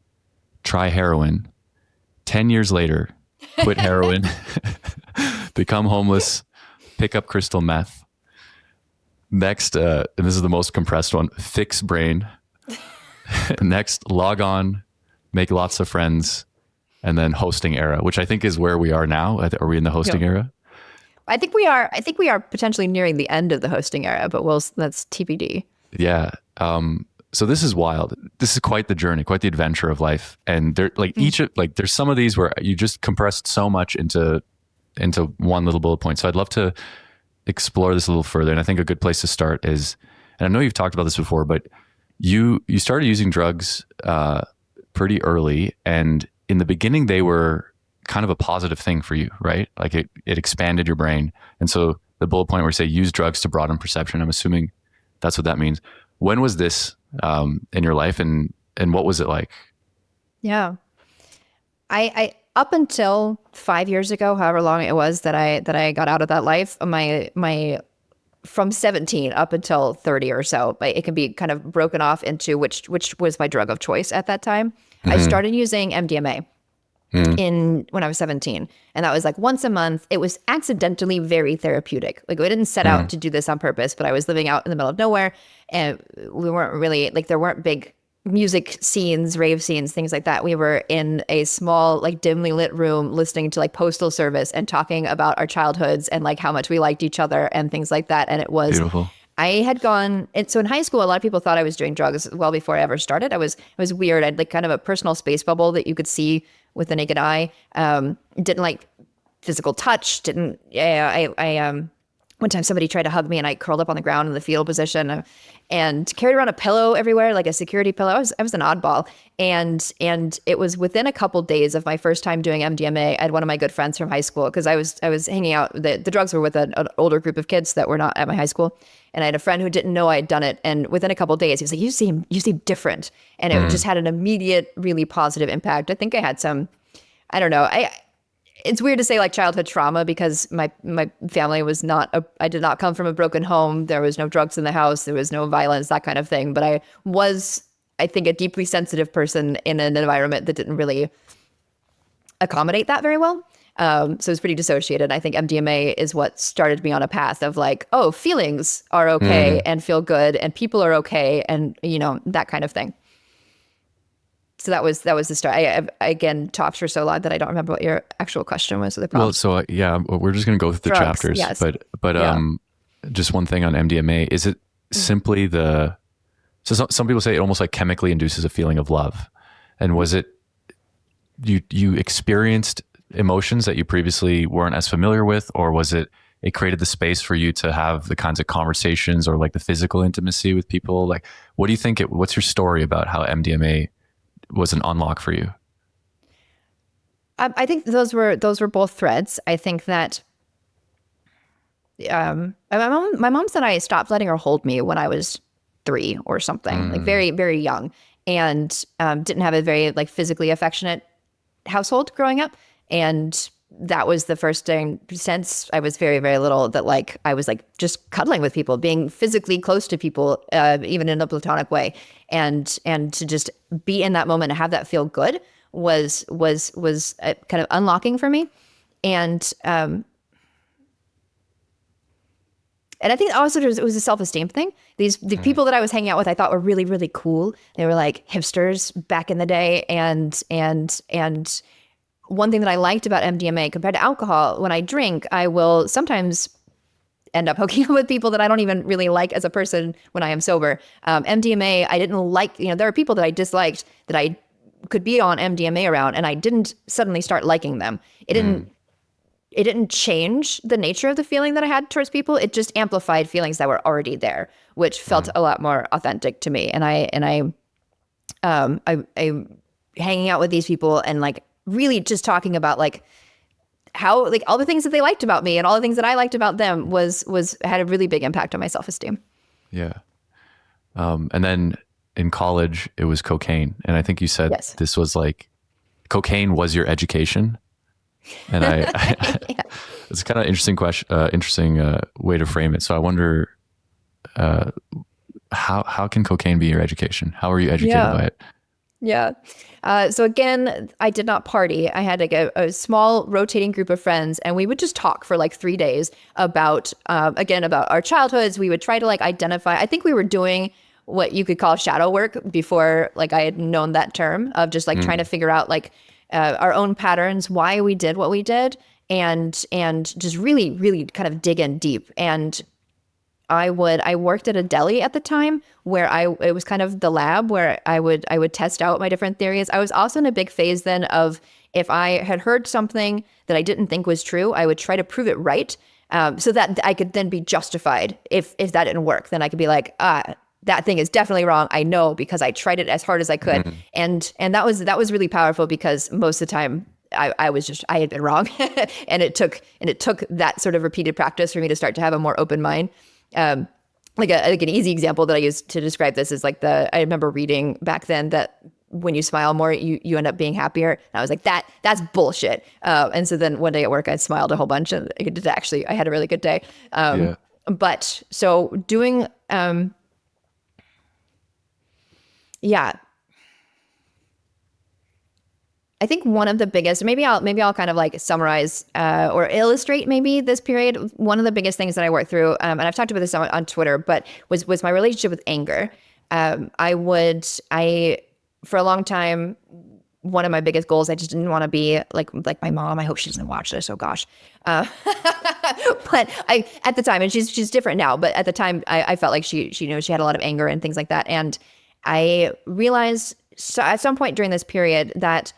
try heroin, 10 years later, quit heroin, become homeless, pick up crystal meth. Next, and this is the most compressed one, fix brain. Next, log on, make lots of friends, and then hosting era, which I think is where we are now. Are we in the hosting era? I think we are. I think we are potentially nearing the end of the hosting era, but that's TBD. Yeah. So this is wild. This is quite the journey, quite the adventure of life. And there, like there's some of these where you just compressed so much into one little bullet point. So I'd love to explore this a little further. And I think a good place to start is, and I know you've talked about this before, but you started using drugs pretty early, and in the beginning they were kind of a positive thing for you, right? Like it expanded your brain. And so the bullet point where you say use drugs to broaden perception, I'm assuming that's what that means. When was this in your life, and what was it like? Yeah. I up until 5 years ago, however long it was that I got out of that life, my from 17 up until 30 or so, but it can be kind of broken off into which was my drug of choice at that time. I started using MDMA when I was 17, and that was like once a month. It was accidentally very therapeutic. Like, I didn't set out to do this on purpose, but I was living out in the middle of nowhere, and we weren't really, like, there weren't big music scenes, rave scenes, things like that. We were in a small, like, dimly lit room listening to like Postal Service and talking about our childhoods and like how much we liked each other and things like that. And it was Beautiful. I had gone, and so in high school, a lot of people thought I was doing drugs well before I ever started. I was weird. I'd like kind of a personal space bubble that you could see with the naked eye. Didn't like physical touch. Didn't. Yeah. I one time somebody tried to hug me and I curled up on the ground in the fetal position and carried around a pillow everywhere, like a security pillow. I was an oddball. And it was within a couple days of my first time doing MDMA. I had one of my good friends from high school, because I was hanging out. The drugs were with an older group of kids that were not at my high school. And I had a friend who didn't know I had done it. And within a couple of days, he was like, you seem different. And it just had an immediate, really positive impact. I think I had some, I don't know. It's weird to say like childhood trauma, because my family was I did not come from a broken home. There was no drugs in the house. There was no violence, that kind of thing. But I think, a deeply sensitive person in an environment that didn't really accommodate that very well. So it was pretty dissociated. I think MDMA is what started me on a path of like, oh, feelings are okay and feel good, and people are okay, and that kind of thing. So that was the start. I again talked for so long that I don't remember what your actual question was. Well, so we're just going to go through the Drugs, chapters, yes. but Yeah. Just one thing on MDMA, is it simply so some people say it almost like chemically induces a feeling of love, and was it you experienced emotions that you previously weren't as familiar with, or was it created the space for you to have the kinds of conversations or like the physical intimacy with people? Like, what do you think what's your story about how MDMA was an unlock for you? I think those were both threads. I think that my mom said I stopped letting her hold me when I was 3 or something, like very, very young, and didn't have a very like physically affectionate household growing up. And that was the first thing since I was very, very little that like I was like just cuddling with people, being physically close to people, even in a platonic way, and to just be in that moment and have that feel good was kind of unlocking for me. And I think also it was a self-esteem thing. The people that I was hanging out with, I thought were really, really cool. They were like hipsters back in the day, and one thing that I liked about MDMA compared to alcohol, when I drink, I will sometimes end up hooking up with people that I don't even really like as a person when I am sober. MDMA, I didn't like, there are people that I disliked that I could be on MDMA around, and I didn't suddenly start liking them. It didn't change the nature of the feeling that I had towards people. It just amplified feelings that were already there, which felt a lot more authentic to me. And I hanging out with these people and like really just talking about like how like all the things that they liked about me and all the things that I liked about them had a really big impact on my self-esteem. Yeah. And then in college it was cocaine. And I think you said Yes. This was like cocaine was your education. And Yeah. it's kind of interesting question, interesting way to frame it. So I wonder, how can cocaine be your education? How are you educated Yeah. by it? Yeah. So again, I did not party. I had like a small rotating group of friends, and we would just talk for like 3 days about, again, about our childhoods. We would try to like identify. I think we were doing what you could call shadow work before like I had known that term of just like trying to figure out like our own patterns, why we did what we did, and just really, really kind of dig in deep. And I worked at a deli at the time where it was kind of the lab where I would test out my different theories. I was also in a big phase then of if I had heard something that I didn't think was true, I would try to prove it right, so that I could then be justified. If that didn't work, then I could be like, that thing is definitely wrong. I know because I tried it as hard as I could, and that was really powerful because most of the time I had been wrong, and it took that sort of repeated practice for me to start to have a more open mind. Like an easy example that I use to describe this is like I remember reading back then that when you smile more, you end up being happier. And I was like, that's bullshit. And so then one day at work, I smiled a whole bunch, and I had a really good day. Yeah. But so doing, yeah, I think one of the biggest, maybe I'll kind of like summarize or illustrate maybe this period. One of the biggest things that I worked through, and I've talked about this on Twitter, but was my relationship with anger. I for a long time, one of my biggest goals, I just didn't want to be like my mom. I hope she doesn't watch this. Oh gosh. But at the time, and she's different now, but at the time I felt like she she had a lot of anger and things like that. And I realized at some point during this period that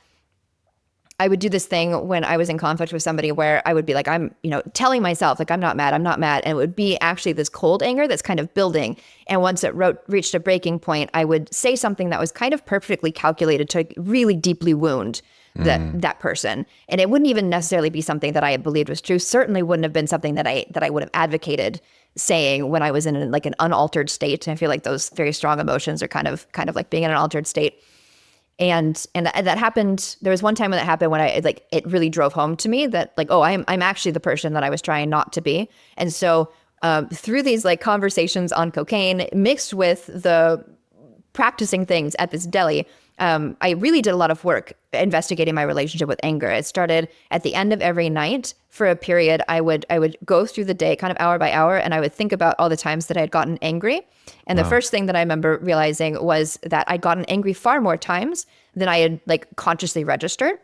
I would do this thing when I was in conflict with somebody where I would be like, I'm, telling myself like, I'm not mad. And it would be actually this cold anger that's kind of building. And once it reached a breaking point, I would say something that was kind of perfectly calculated to really deeply wound that person. And it wouldn't even necessarily be something that I had believed was true. Certainly wouldn't have been something that I would have advocated saying when I was in like an unaltered state. I feel like those very strong emotions are kind of like being in an altered state. And that happened. There was one time when that happened when it really drove home to me that like, oh, I'm actually the person that I was trying not to be. And so through these like conversations on cocaine mixed with the practicing things at this deli, I really did a lot of work investigating my relationship with anger. It started at the end of every night for a period. I would go through the day kind of hour by hour, and I would think about all the times that I had gotten angry. And the first thing that I remember realizing was that I'd gotten angry far more times than I had like consciously registered.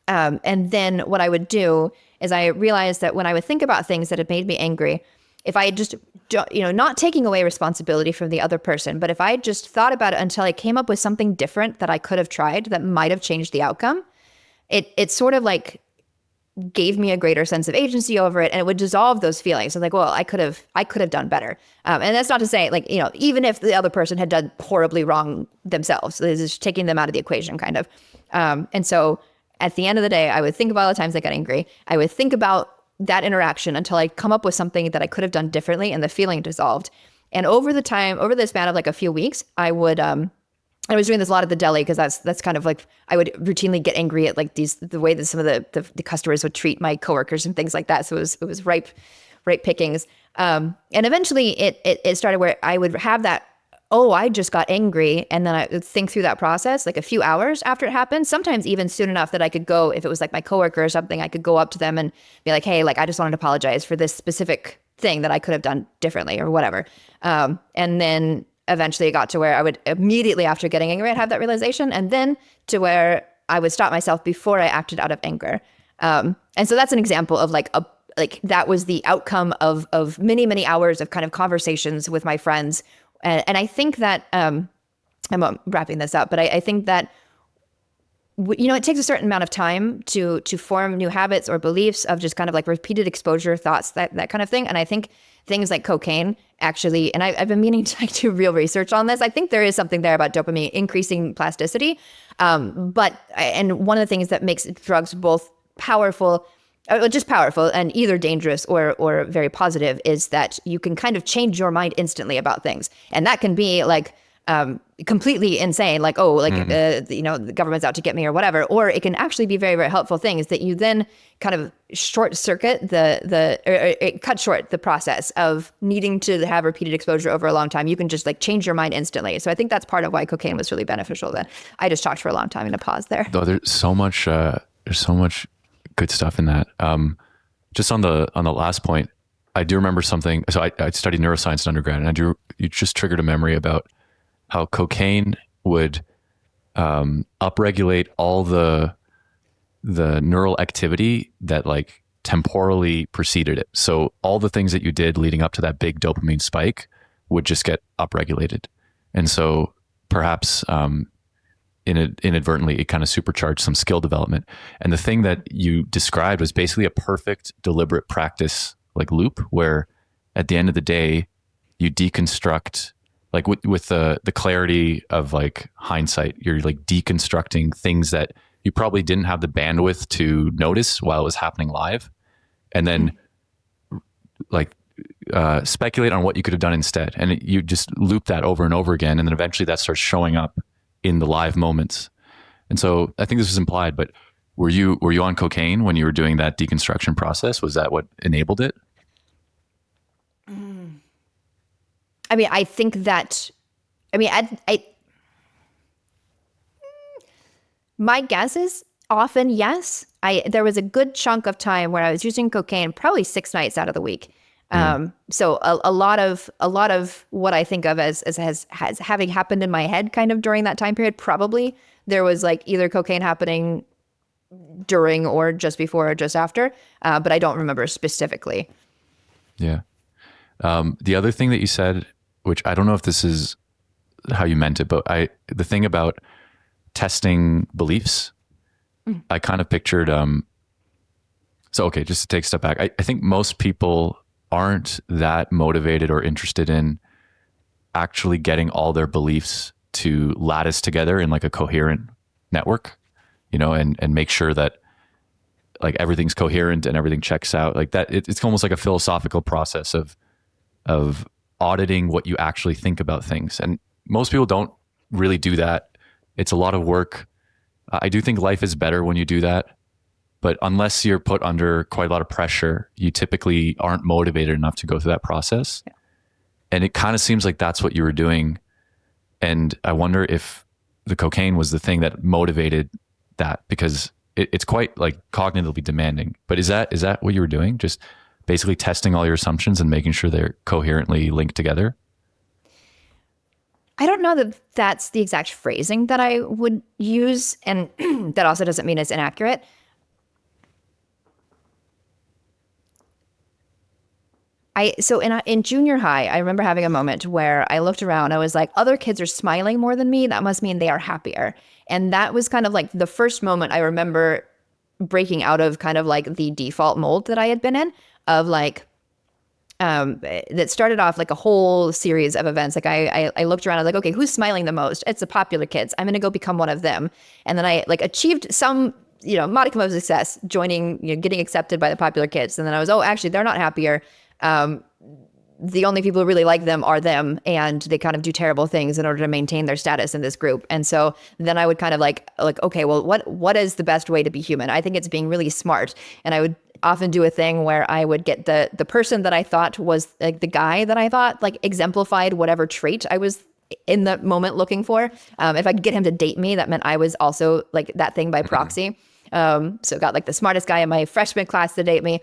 And then what I would do is I realized that when I would think about things that had made me angry, if I had just, not taking away responsibility from the other person, but if I just thought about it until I came up with something different that I could have tried that might have changed the outcome, it sort of like gave me a greater sense of agency over it, and it would dissolve those feelings. I was like, well, I could have done better. And that's not to say like, even if the other person had done horribly wrong themselves, this is taking them out of the equation kind of. And so at the end of the day, I would think about all the times I got angry. I would think about that interaction until I come up with something that I could have done differently, and the feeling dissolved. And over the span of like a few weeks, I was doing this a lot at the deli because that's kind of like I would routinely get angry at like the way that some of the customers would treat my coworkers and things like that. So it was ripe pickings. And eventually it started where I would have that, oh, I just got angry, and then I would think through that process like a few hours after it happened, sometimes even soon enough that I could go, if it was like my coworker or something, I could go up to them and be like, hey, like I just wanted to apologize for this specific thing that I could have done differently or whatever. And then eventually it got to where I would immediately after getting angry, I'd have that realization, and then to where I would stop myself before I acted out of anger. And so that's an example of like that was the outcome of many, many hours of kind of conversations with my friends. And I think that, I'm wrapping this up, but I think that, it takes a certain amount of time to form new habits or beliefs of just kind of like repeated exposure, thoughts, that kind of thing. And I think things like cocaine actually, and I've been meaning to do real research on this. I think there is something there about dopamine increasing plasticity. And one of the things that makes drugs both powerful, just powerful and either dangerous or very positive is that you can kind of change your mind instantly about things. And that can be like completely insane, like, oh, like, you know, the government's out to get me or whatever, or it can actually be very, very helpful things that you then kind of short circuit it cut short the process of needing to have repeated exposure over a long time. You can just like change your mind instantly. So I think that's part of why cocaine was really beneficial. That I just talked for a long time. I'm going to pause there. Though there's so much good stuff in that. Just on the last point, I do remember something. So I studied neuroscience in undergrad, and you just triggered a memory about how cocaine would upregulate all the neural activity that like temporally preceded it. So all the things that you did leading up to that big dopamine spike would just get upregulated. And so perhaps inadvertently, it kind of supercharged some skill development. And the thing that you described was basically a perfect deliberate practice like loop, where at the end of the day, you deconstruct, like with the clarity of like hindsight, you're like deconstructing things that you probably didn't have the bandwidth to notice while it was happening live. And then like speculate on what you could have done instead. And you just loop that over and over again. And then eventually that starts showing up in the live moments. And so I think this was implied, but were you on cocaine when you were doing that deconstruction process? Was that what enabled it? I mean, I think that, I mean, my guess is often yes. There was a good chunk of time where I was using cocaine, probably 6 nights out of the week. So a lot of what I think of as having happened in my head kind of during that time period, probably there was like either cocaine happening during or just before or just after, but I don't remember specifically. Yeah. The other thing that you said, which I don't know if this is how you meant it, but the thing about testing beliefs, I kind of pictured, so, okay, just to take a step back, I think most people aren't that motivated or interested in actually getting all their beliefs to lattice together in like a coherent network, you know, and make sure that like everything's coherent and everything checks out like that. It's almost like a philosophical process of auditing what you actually think about things. And most people don't really do that. It's a lot of work. I do think life is better when you do that. But unless you're put under quite a lot of pressure, you typically aren't motivated enough to go through that process. Yeah. And it kind of seems like that's what you were doing. And I wonder if the cocaine was the thing that motivated that, because it's quite like cognitively demanding. But is that what you were doing? Just basically testing all your assumptions and making sure they're coherently linked together? I don't know that that's the exact phrasing that I would use. And that also doesn't mean it's inaccurate. So in junior high, I remember having a moment where I looked around. I was like, other kids are smiling more than me. That must mean they are happier. And that was kind of like the first moment I remember breaking out of kind of like the default mold that I had been in of like, that started off like a whole series of events. Like I looked around, I was like, okay, who's smiling the most? It's the popular kids. I'm going to go become one of them. And then I like achieved some, modicum of success joining, getting accepted by the popular kids. And then I was, actually, they're not happier. The only people who really like them are them, and they kind of do terrible things in order to maintain their status in this group. And so then I would kind of like, okay, well, what is the best way to be human? I think it's being really smart. And I would often do a thing where I would get the person that I thought was like the guy that I thought like exemplified whatever trait I was in the moment looking for. If I could get him to date me, that meant I was also like that thing by proxy. So got like the smartest guy in my freshman class to date me.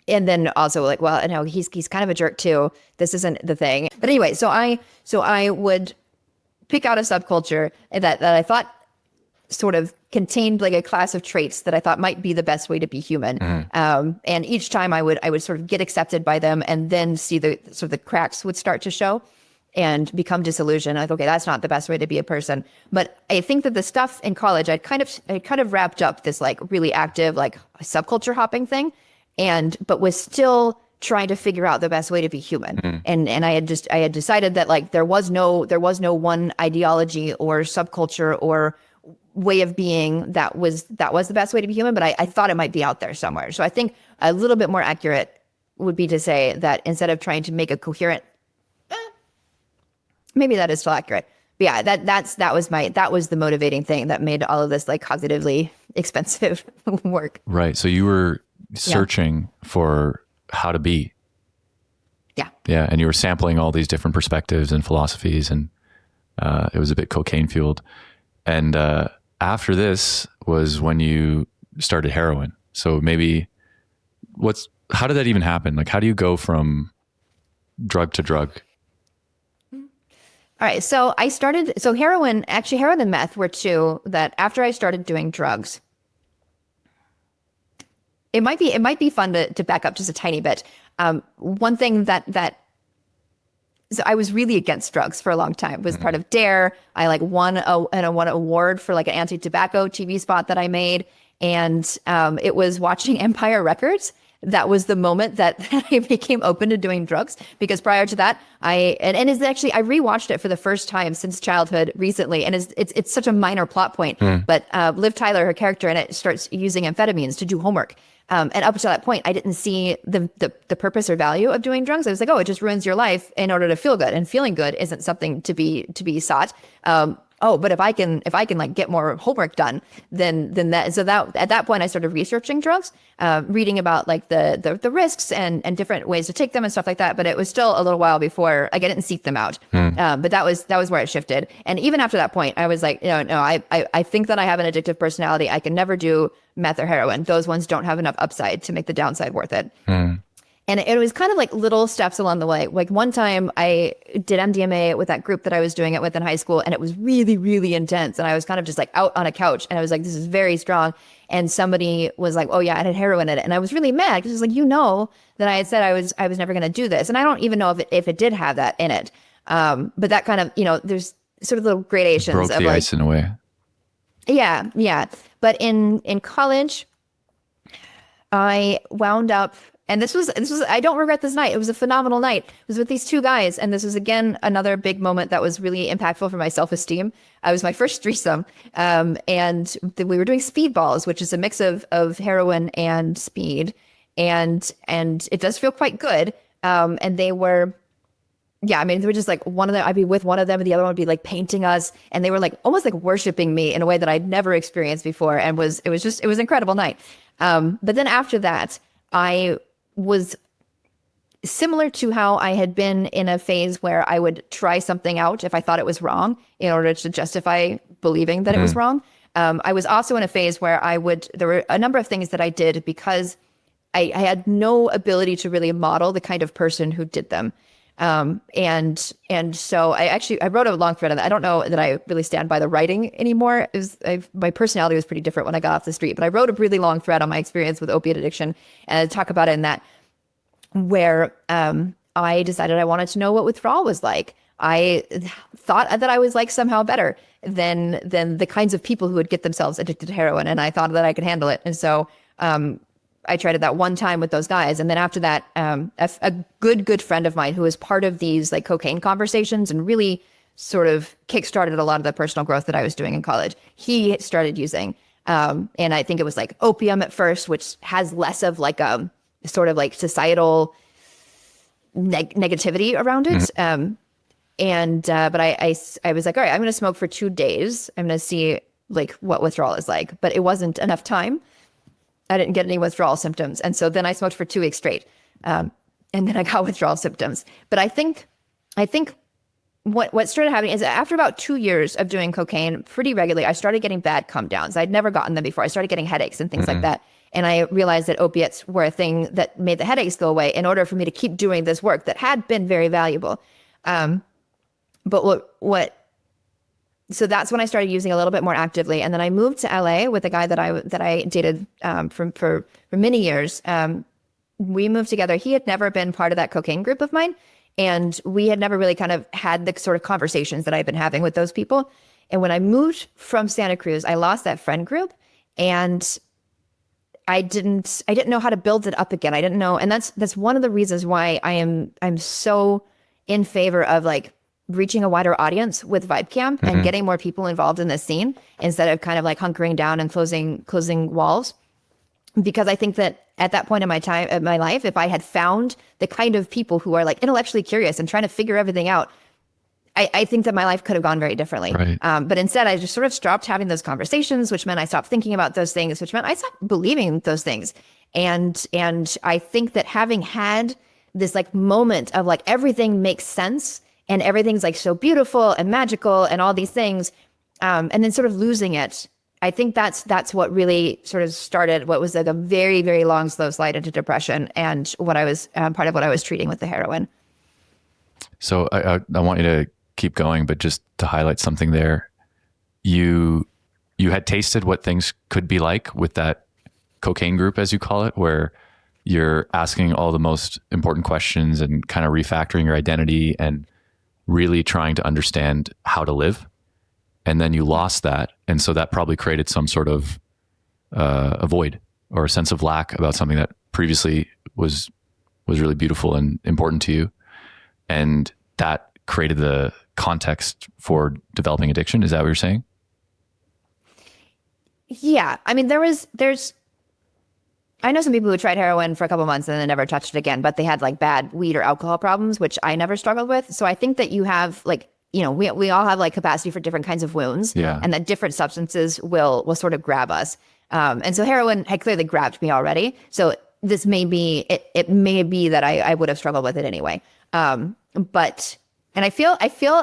And then also like, well, no, he's kind of a jerk too. This isn't the thing. But anyway, so I would pick out a subculture that I thought sort of contained like a class of traits that I thought might be the best way to be human. And each time I would sort of get accepted by them, and then see the sort of the cracks would start to show and become disillusioned. Like, okay, that's not the best way to be a person. But I think that the stuff in college, I kind of wrapped up this like really active like subculture hopping thing. But was still trying to figure out the best way to be human. And I had decided that like there was no one ideology or subculture or way of being that was the best way to be human, but I thought it might be out there somewhere. So I think a little bit more accurate would be to say that instead of trying to make a coherent Maybe that is still accurate. But yeah, that was the motivating thing that made all of this like cognitively expensive work. Right. So you were searching for how to be. Yeah. Yeah. And you were sampling all these different perspectives and philosophies, and it was a bit cocaine fueled. And after this was when you started heroin. So maybe how did that even happen? Like, how do you go from drug to drug? All right. So heroin and meth were two that after I started doing drugs, it might be fun to back up just a tiny bit. One thing so I was really against drugs for a long time. It was part of DARE. I like won an award for like an anti-tobacco TV spot that I made. And it was watching Empire Records. That was the moment that I became open to doing drugs, because prior to that, I rewatched it for the first time since childhood recently, and it's such a minor plot point. But Liv Tyler, her character in it, starts using amphetamines to do homework. And up to that point, I didn't see the purpose or value of doing drugs. I was like, oh, it just ruins your life in order to feel good, and feeling good isn't something to be sought. But if I can like get more homework done, then that at that point I started researching drugs, reading about like the risks and different ways to take them and stuff like that. But it was still a little while before I didn't seek them out. But that was where it shifted. And even after that point, I was like, no, I think that I have an addictive personality. I can never do meth or heroin. Those ones don't have enough upside to make the downside worth it. And it was kind of like little steps along the way. Like one time I did MDMA with that group that I was doing it with in high school, and it was really, really intense. And I was kind of just like out on a couch, and I was like, this is very strong. And somebody was like, oh yeah, it had heroin in it. And I was really mad because it was like, that I had said I was never going to do this. And I don't even know if it did have that in it. But that kind of, there's sort of little gradations. Broke the ice in a way. Yeah. Yeah. But in college, I wound up, and this was I don't regret this night. It was a phenomenal night. It was with these two guys, and this was again another big moment that was really impactful for my self-esteem. It was my first threesome, and we were doing speedballs, which is a mix of heroin and speed, and it does feel quite good. And they were, they were just like I'd be with one of them, and the other one would be like painting us, and they were like almost like worshiping me in a way that I'd never experienced before, and it was an incredible night. But then after that, I was similar to how I had been in a phase where I would try something out if I thought it was wrong in order to justify believing that it was wrong. I was also in a phase where there were a number of things that I did because I had no ability to really model the kind of person who did them. And so I wrote a long thread on that. I don't know that I really stand by the writing anymore. My personality was pretty different when I got off the street, but I wrote a really long thread on my experience with opiate addiction, and I talk about it in that, where, I decided I wanted to know what withdrawal was like. I thought that I was like somehow better than the kinds of people who would get themselves addicted to heroin. And I thought that I could handle it. And so, I tried it that one time with those guys. And then after that, a good friend of mine who was part of these like cocaine conversations and really sort of kickstarted a lot of the personal growth that I was doing in college, he started using. And I think it was like opium at first, which has less of like a sort of like societal negativity around it. But I was like, all right, I'm going to smoke for 2 days. I'm going to see like what withdrawal is like, but it wasn't enough time. I didn't get any withdrawal symptoms. And so then I smoked for 2 weeks straight. And then I got withdrawal symptoms. But I think what started happening is after about 2 years of doing cocaine pretty regularly, I started getting bad come downs. I'd never gotten them before. I started getting headaches and things like that. And I realized that opiates were a thing that made the headaches go away in order for me to keep doing this work that had been very valuable. So that's when I started using a little bit more actively. And then I moved to LA with a guy that I dated for many years. We moved together. He had never been part of that cocaine group of mine. And we had never really kind of had the sort of conversations that I've been having with those people. And when I moved from Santa Cruz, I lost that friend group, and I didn't know how to build it up again. I didn't know. And that's one of the reasons why I'm so in favor of like reaching a wider audience with Vibecamp and getting more people involved in this scene instead of kind of like hunkering down and closing walls. Because I think that at that point in my life, if I had found the kind of people who are like intellectually curious and trying to figure everything out, I think that my life could have gone very differently. Right. But instead, I just sort of stopped having those conversations, which meant I stopped thinking about those things, which meant I stopped believing those things. And I think that having had this like moment of like everything makes sense and everything's like so beautiful and magical and all these things, and then sort of losing it, I think that's what really sort of started what was like a very, very long, slow slide into depression, and what I was part of what I was treating with the heroin. So I want you to keep going, but just to highlight something there, you had tasted what things could be like with that cocaine group, as you call it, where you're asking all the most important questions and kind of refactoring your identity and really trying to understand how to live. And then you lost that. And so that probably created some sort of a void or a sense of lack about something that previously was really beautiful and important to you. And that created the context for developing addiction. Is that what you're saying? Yeah. I mean, I know some people who tried heroin for a couple months and then never touched it again, but they had like bad weed or alcohol problems, which I never struggled with. So I think that you have like, we all have like capacity for different kinds of wounds, and that different substances will sort of grab us. And so heroin had clearly grabbed me already. So this may be, it may be that I would have struggled with it anyway. But I feel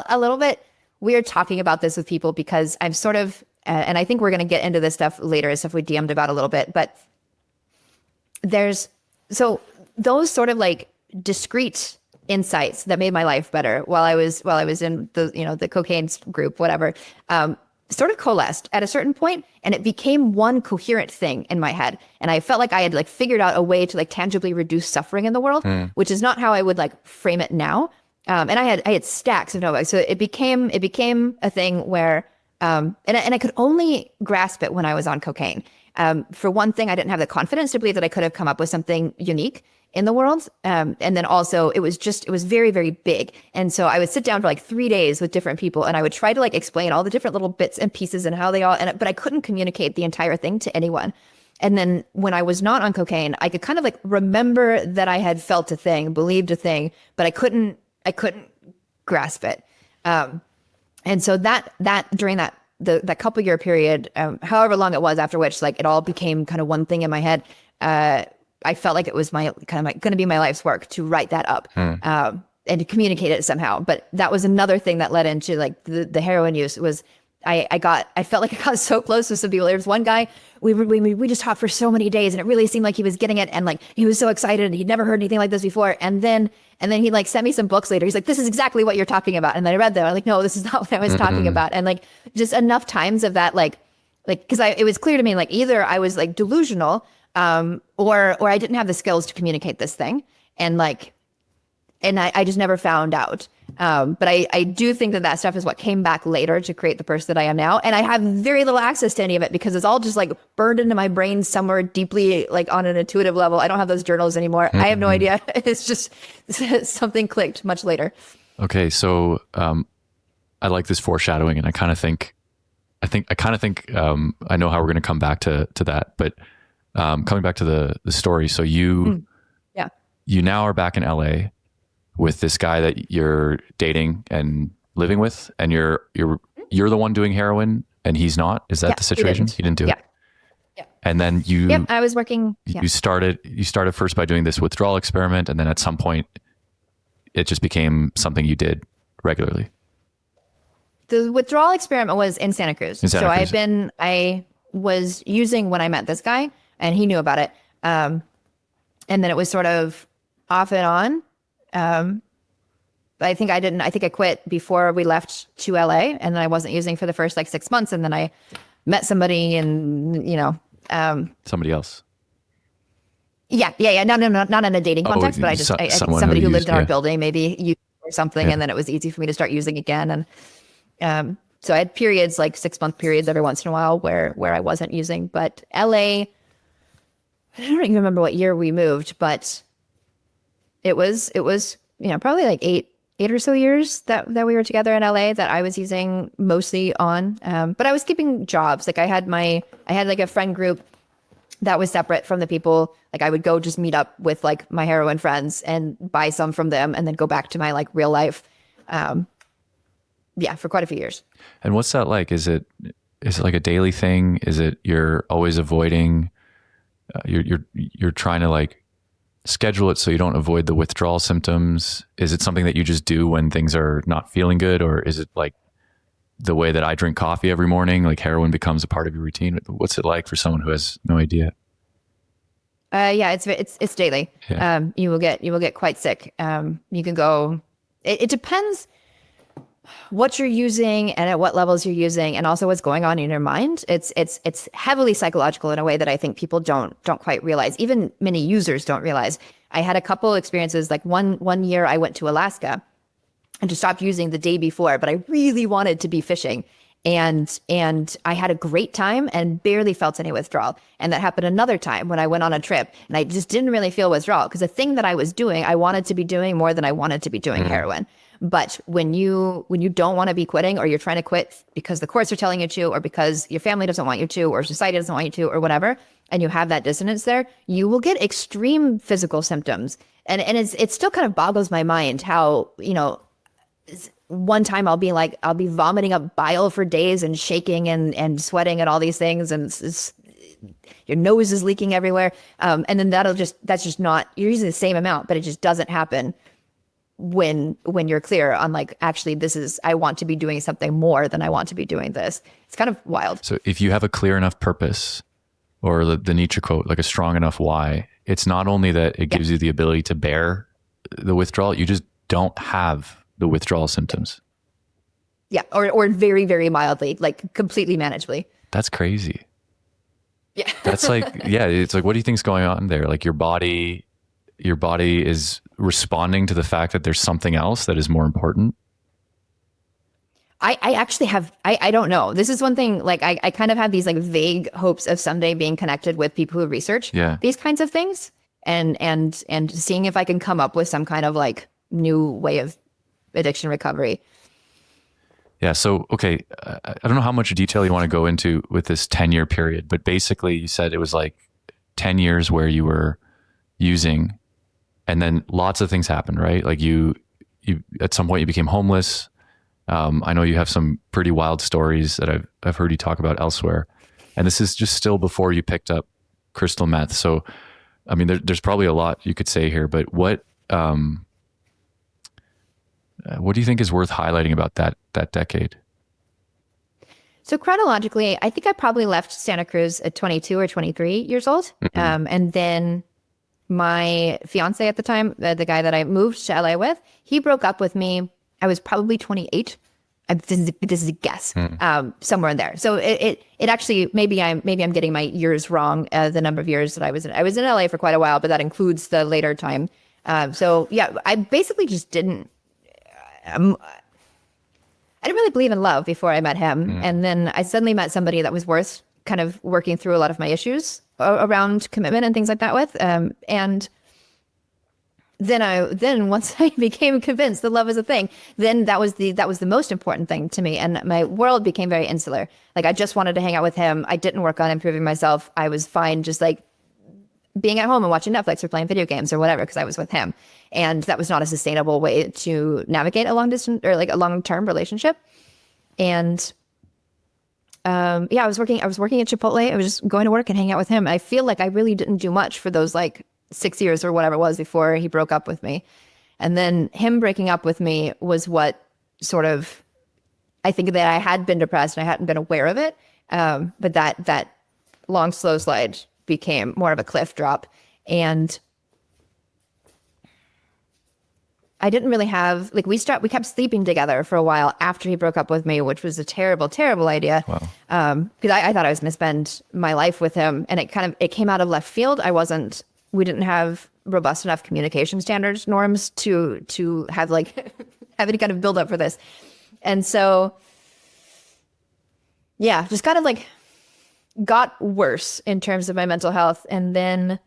a little bit weird talking about this with people because I'm sort of, and I think we're going to get into this stuff later, stuff we DM'd about a little bit, but so those sort of like discrete insights that made my life better while I was in the cocaine group, whatever, sort of coalesced at a certain point, and it became one coherent thing in my head. And I felt like I had like figured out a way to like tangibly reduce suffering in the world, which is not how I would like frame it now. And I had stacks of notebooks, so it became a thing where, and I could only grasp it when I was on cocaine. For one thing, I didn't have the confidence to believe that I could have come up with something unique in the world. And then also it was very, very big. And so I would sit down for like 3 days with different people and I would try to like explain all the different little bits and pieces and how they all, but I couldn't communicate the entire thing to anyone. And then when I was not on cocaine, I could kind of like remember that I had felt a thing, believed a thing, but I couldn't grasp it. And so that during that couple year period, however long it was, after which like it all became kind of one thing in my head, I felt like it was going to be my life's work to write that up and to communicate it somehow. But that was another thing that led into like the heroin use was I felt like I got so close with some people. There was one guy, we just talked for so many days and it really seemed like he was getting it. And like, he was so excited and he'd never heard anything like this before. And then he like sent me some books later. He's like, this is exactly what you're talking about. And then I read them. I'm like, no, this is not what I was talking about. And like, just enough times of that, like, cause it was clear to me, like either I was like delusional, or I didn't have the skills to communicate this thing. And I just never found out. But I do think that stuff is what came back later to create the person that I am now. And I have very little access to any of it because it's all just like burned into my brain somewhere deeply, like on an intuitive level. I don't have those journals anymore. I have no idea. It's just something clicked much later. Okay. So, I like this foreshadowing and I kind of think, I know how we're going to come back to that, but, coming back to the story. So you now are back in LA with this guy that you're dating and living with, and you're the one doing heroin and he's not. Is that the situation? He didn't do it. Yeah. And then I was working. Yeah. You started first by doing this withdrawal experiment, and then at some point it just became something you did regularly. The withdrawal experiment was in Santa Cruz. I was using when I met this guy and he knew about it. And then it was sort of off and on. I think I quit before we left to LA, and then I wasn't using for the first like 6 months. And then I met somebody and, somebody else. Yeah. Not in a dating context, but I think somebody who lived in our building, maybe you or something. And then it was easy for me to start using again. And, so I had periods, like 6-month periods every once in a while where I wasn't using, but LA, I don't even remember what year we moved, but it was, probably like eight or so years that we were together in LA that I was using mostly on. But I was keeping jobs. Like I had like a friend group that was separate from the people. Like I would go just meet up with like my heroin friends and buy some from them and then go back to my like real life. Yeah, for quite a few years. And what's that like? Is it like a daily thing? Is it you're always avoiding? You're trying to like schedule it so you don't avoid the withdrawal symptoms. Is it something that you just do when things are not feeling good, or is it like the way that I drink coffee every morning? Like heroin becomes a part of your routine. What's it like for someone who has no idea? Yeah, it's daily. Yeah. You will get quite sick. You can go. It depends what you're using and at what levels you're using, and also what's going on in your mind. It's heavily psychological in a way that I think people don't quite realize. Even many users don't realize. I had a couple experiences. Like one year, I went to Alaska and just stopped using the day before, but I really wanted to be fishing. And I had a great time and barely felt any withdrawal. And that happened another time when I went on a trip and I just didn't really feel withdrawal because the thing that I was doing, I wanted to be doing more than I wanted to be doing heroin. But when you don't want to be quitting, or you're trying to quit because the courts are telling you to, or because your family doesn't want you to, or society doesn't want you to, or whatever, and you have that dissonance there, you will get extreme physical symptoms. And it still kind of boggles my mind how, one time I'll be vomiting up bile for days and shaking and sweating and all these things, and your nose is leaking everywhere. And then that's just not, you're using the same amount, but it just doesn't happen when you're clear on like, actually, I want to be doing something more than I want to be doing this. It's kind of wild. So if you have a clear enough purpose, or the Nietzsche quote, like a strong enough why, it's not only that it gives you the ability to bear the withdrawal, you just don't have the withdrawal symptoms. Yeah. Or very, very mildly, like completely manageably. That's crazy. Yeah. That's like, yeah, it's like, what do you think's going on there? Like your body is responding to the fact that there's something else that is more important. I actually have, I don't know. This is one thing, like I kind of have these like vague hopes of someday being connected with people who research these kinds of things and seeing if I can come up with some kind of like new way of addiction recovery. Yeah. So, okay. I don't know how much detail you want to go into with this 10-year period, but basically you said it was like 10 years where you were using, and then lots of things happened, right? Like you at some point you became homeless. I know you have some pretty wild stories that I've heard you talk about elsewhere, and this is just still before you picked up crystal meth. So, I mean, there's probably a lot you could say here, but what do you think is worth highlighting about that decade? So chronologically, I think I probably left Santa Cruz at 22 or 23 years old. And then my fiance at the time, the guy that I moved to LA with, he broke up with me. I was probably 28. This is a guess, somewhere in there. So it actually, maybe I'm getting my years wrong, the number of years that I was in. I was in LA for quite a while, but that includes the later time. So yeah, I basically just didn't really believe in love before I met him. And then I suddenly met somebody that was worth kind of working through a lot of my issues around commitment and things like that with. And then once I became convinced that love is a thing, then that was the most important thing to me. And my world became very insular. Like I just wanted to hang out with him. I didn't work on improving myself. I was fine just like being at home and watching Netflix or playing video games or whatever, because I was with him. And that was not a sustainable way to navigate a long distance or like a long-term relationship. And I was working at Chipotle. I was just going to work and hanging out with him. I feel like I really didn't do much for those like 6 years or whatever it was before he broke up with me. And then him breaking up with me was what sort of, I think that I had been depressed and I hadn't been aware of it. But that long, slow slide became more of a cliff drop. And I didn't really have, like, we kept sleeping together for a while after he broke up with me, which was a terrible, terrible idea. Wow. Because I thought I was going to spend my life with him, and it came out of left field. We didn't have robust enough communication standards, norms to have like, have any kind of build up for this. And so, yeah, just kind of like got worse in terms of my mental health. And then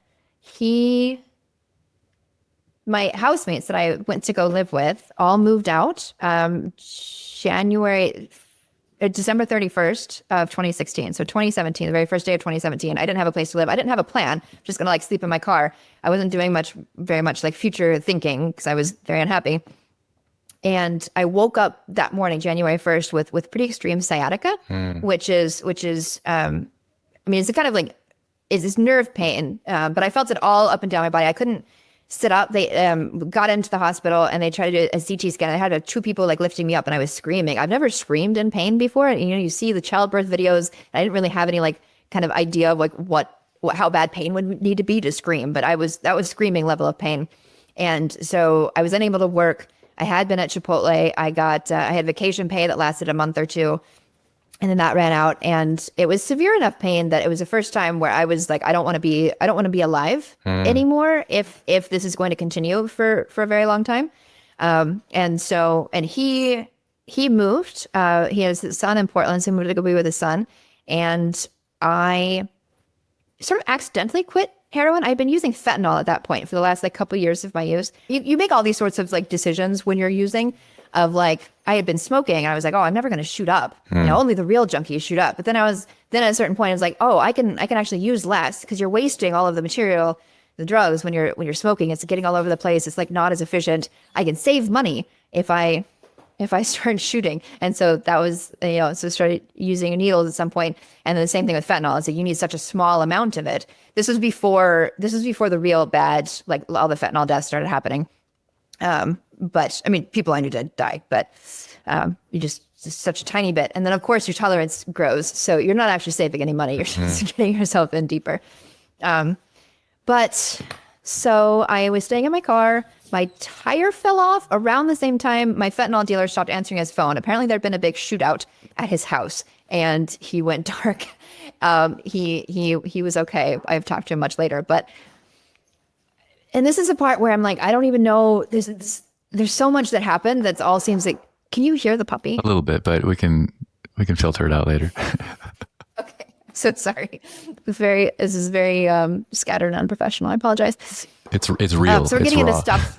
my housemates that I went to go live with all moved out December 31st of 2016. So 2017, the very first day of 2017, I didn't have a place to live. I didn't have a plan. Just going to like sleep in my car. I wasn't doing very much like future thinking because I was very unhappy. And I woke up that morning, January 1st, with pretty extreme sciatica, which is I mean, it's a kind of like, it's this nerve pain, but I felt it all up and down my body. I couldn't sit up. They got into the hospital and they tried to do a CT scan. I had two people like lifting me up and I was screaming. I've never screamed in pain before. You know, you see the childbirth videos. I didn't really have any like kind of idea of like how bad pain would need to be to scream, but that was screaming level of pain. And so I was unable to work. I had been at Chipotle. I had vacation pay that lasted a month or two. And then that ran out, and it was severe enough pain that it was the first time where I was like, I don't want to be alive anymore if this is going to continue for a very long time. And he moved. He has a son in Portland, so he moved to go be with his son. And I sort of accidentally quit heroin. I'd been using fentanyl at that point for the last like couple of years of my use. You make all these sorts of like decisions when you're using, of like, I had been smoking and I was like, oh, I'm never going to shoot up. You know, only the real junkies shoot up. But then at a certain point, I was like, oh, I can actually use less, because you're wasting all of the material, the drugs when you're smoking. It's getting all over the place. It's like not as efficient. I can save money if I start shooting. And so that was, so started using needles at some point. And then the same thing with fentanyl. It's like you need such a small amount of it. This was before the real bad, like all the fentanyl deaths started happening. But I mean, people I knew did die, but you just such a tiny bit. And then of course your tolerance grows. So you're not actually saving any money. You're just getting yourself in deeper. But so I was staying in my car. My tire fell off around the same time my fentanyl dealer stopped answering his phone. Apparently there'd been a big shootout at his house and he went dark. He was okay. I've talked to him much later, and this is a part where I'm like, I don't even know. There's so much that happened that all seems like. Can you hear the puppy? A little bit, but we can filter it out later. Okay, so sorry. This is very scattered and unprofessional. I apologize. It's real. So we're getting into stuff.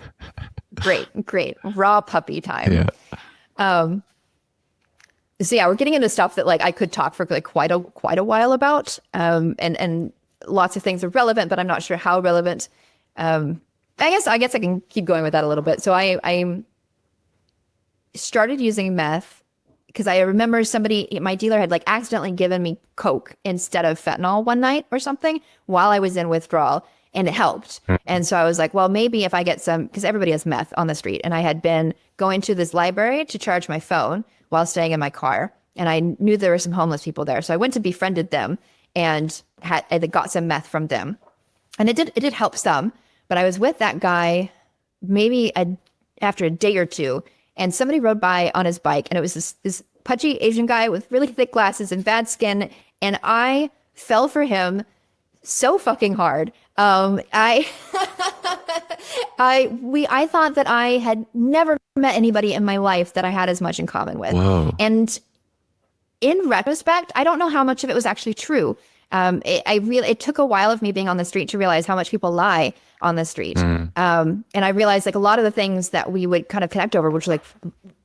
Great, raw puppy time. Yeah. So yeah, we're getting into stuff that like I could talk for like quite a while about, and lots of things are relevant, but I'm not sure how relevant. I guess I can keep going with that a little bit. So I started using meth because I remember my dealer had like accidentally given me coke instead of fentanyl one night or something while I was in withdrawal, and it helped. And so I was like, well, maybe if I get some, because everybody has meth on the street, and I had been going to this library to charge my phone while staying in my car, and I knew there were some homeless people there, so I went to befriended them and I got some meth from them, and it did help some. But I was with that guy maybe after a day or two, and somebody rode by on his bike, and it was this pudgy Asian guy with really thick glasses and bad skin, and I fell for him so fucking hard. I thought that I had never met anybody in my life that I had as much in common with. Whoa. And in retrospect, I don't know how much of it was actually true. It took a while of me being on the street to realize how much people lie on the street. And I realized like a lot of the things that we would kind of connect over, which were like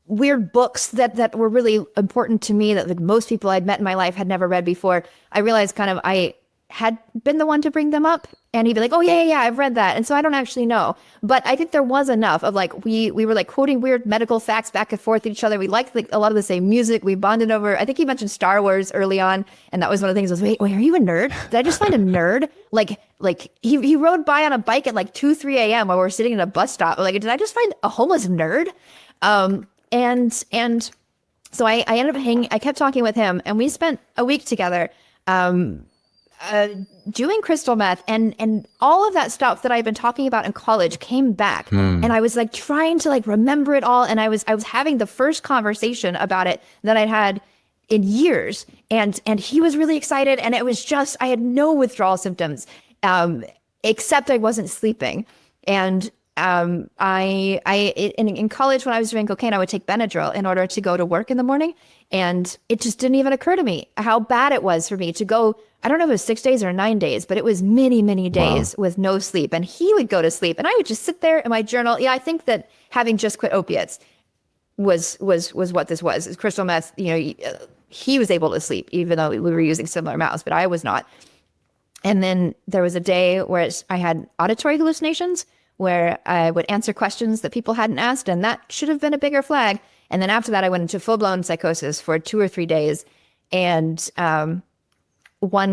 weird books that were really important to me that most people I'd met in my life had never read before. I realized kind of I had been the one to bring them up, and he'd be like, oh yeah, I've read that. And so I don't actually know, but I think there was enough of like, we were like quoting weird medical facts back and forth with each other. We liked like a lot of the same music. We bonded over, I think he mentioned Star Wars early on. And that was one of the things was, wait, are you a nerd? Did I just find a nerd? Like he rode by on a bike at like 2-3 a.m. while we're sitting in a bus stop. Like, did I just find a homeless nerd? And so I ended up I kept talking with him, and we spent a week together, doing crystal meth, and all of that stuff that I've been talking about in college came back. And I was like trying to like remember it all. And I was having the first conversation about it that I'd had in years. And he was really excited. And it was just, I had no withdrawal symptoms, except I wasn't sleeping. And in college, when I was doing cocaine, I would take Benadryl in order to go to work in the morning. And it just didn't even occur to me how bad it was for me to go, I don't know if it was 6 days or 9 days, but it was many, many days with no sleep. And he would go to sleep and I would just sit there in my journal. Yeah, I think that having just quit opiates was what this was. It's crystal meth, he was able to sleep even though we were using similar amounts, but I was not. And then there was a day where I had auditory hallucinations, where I would answer questions that people hadn't asked, and that should have been a bigger flag. And then after that, I went into full-blown psychosis for 2 or 3 days. And one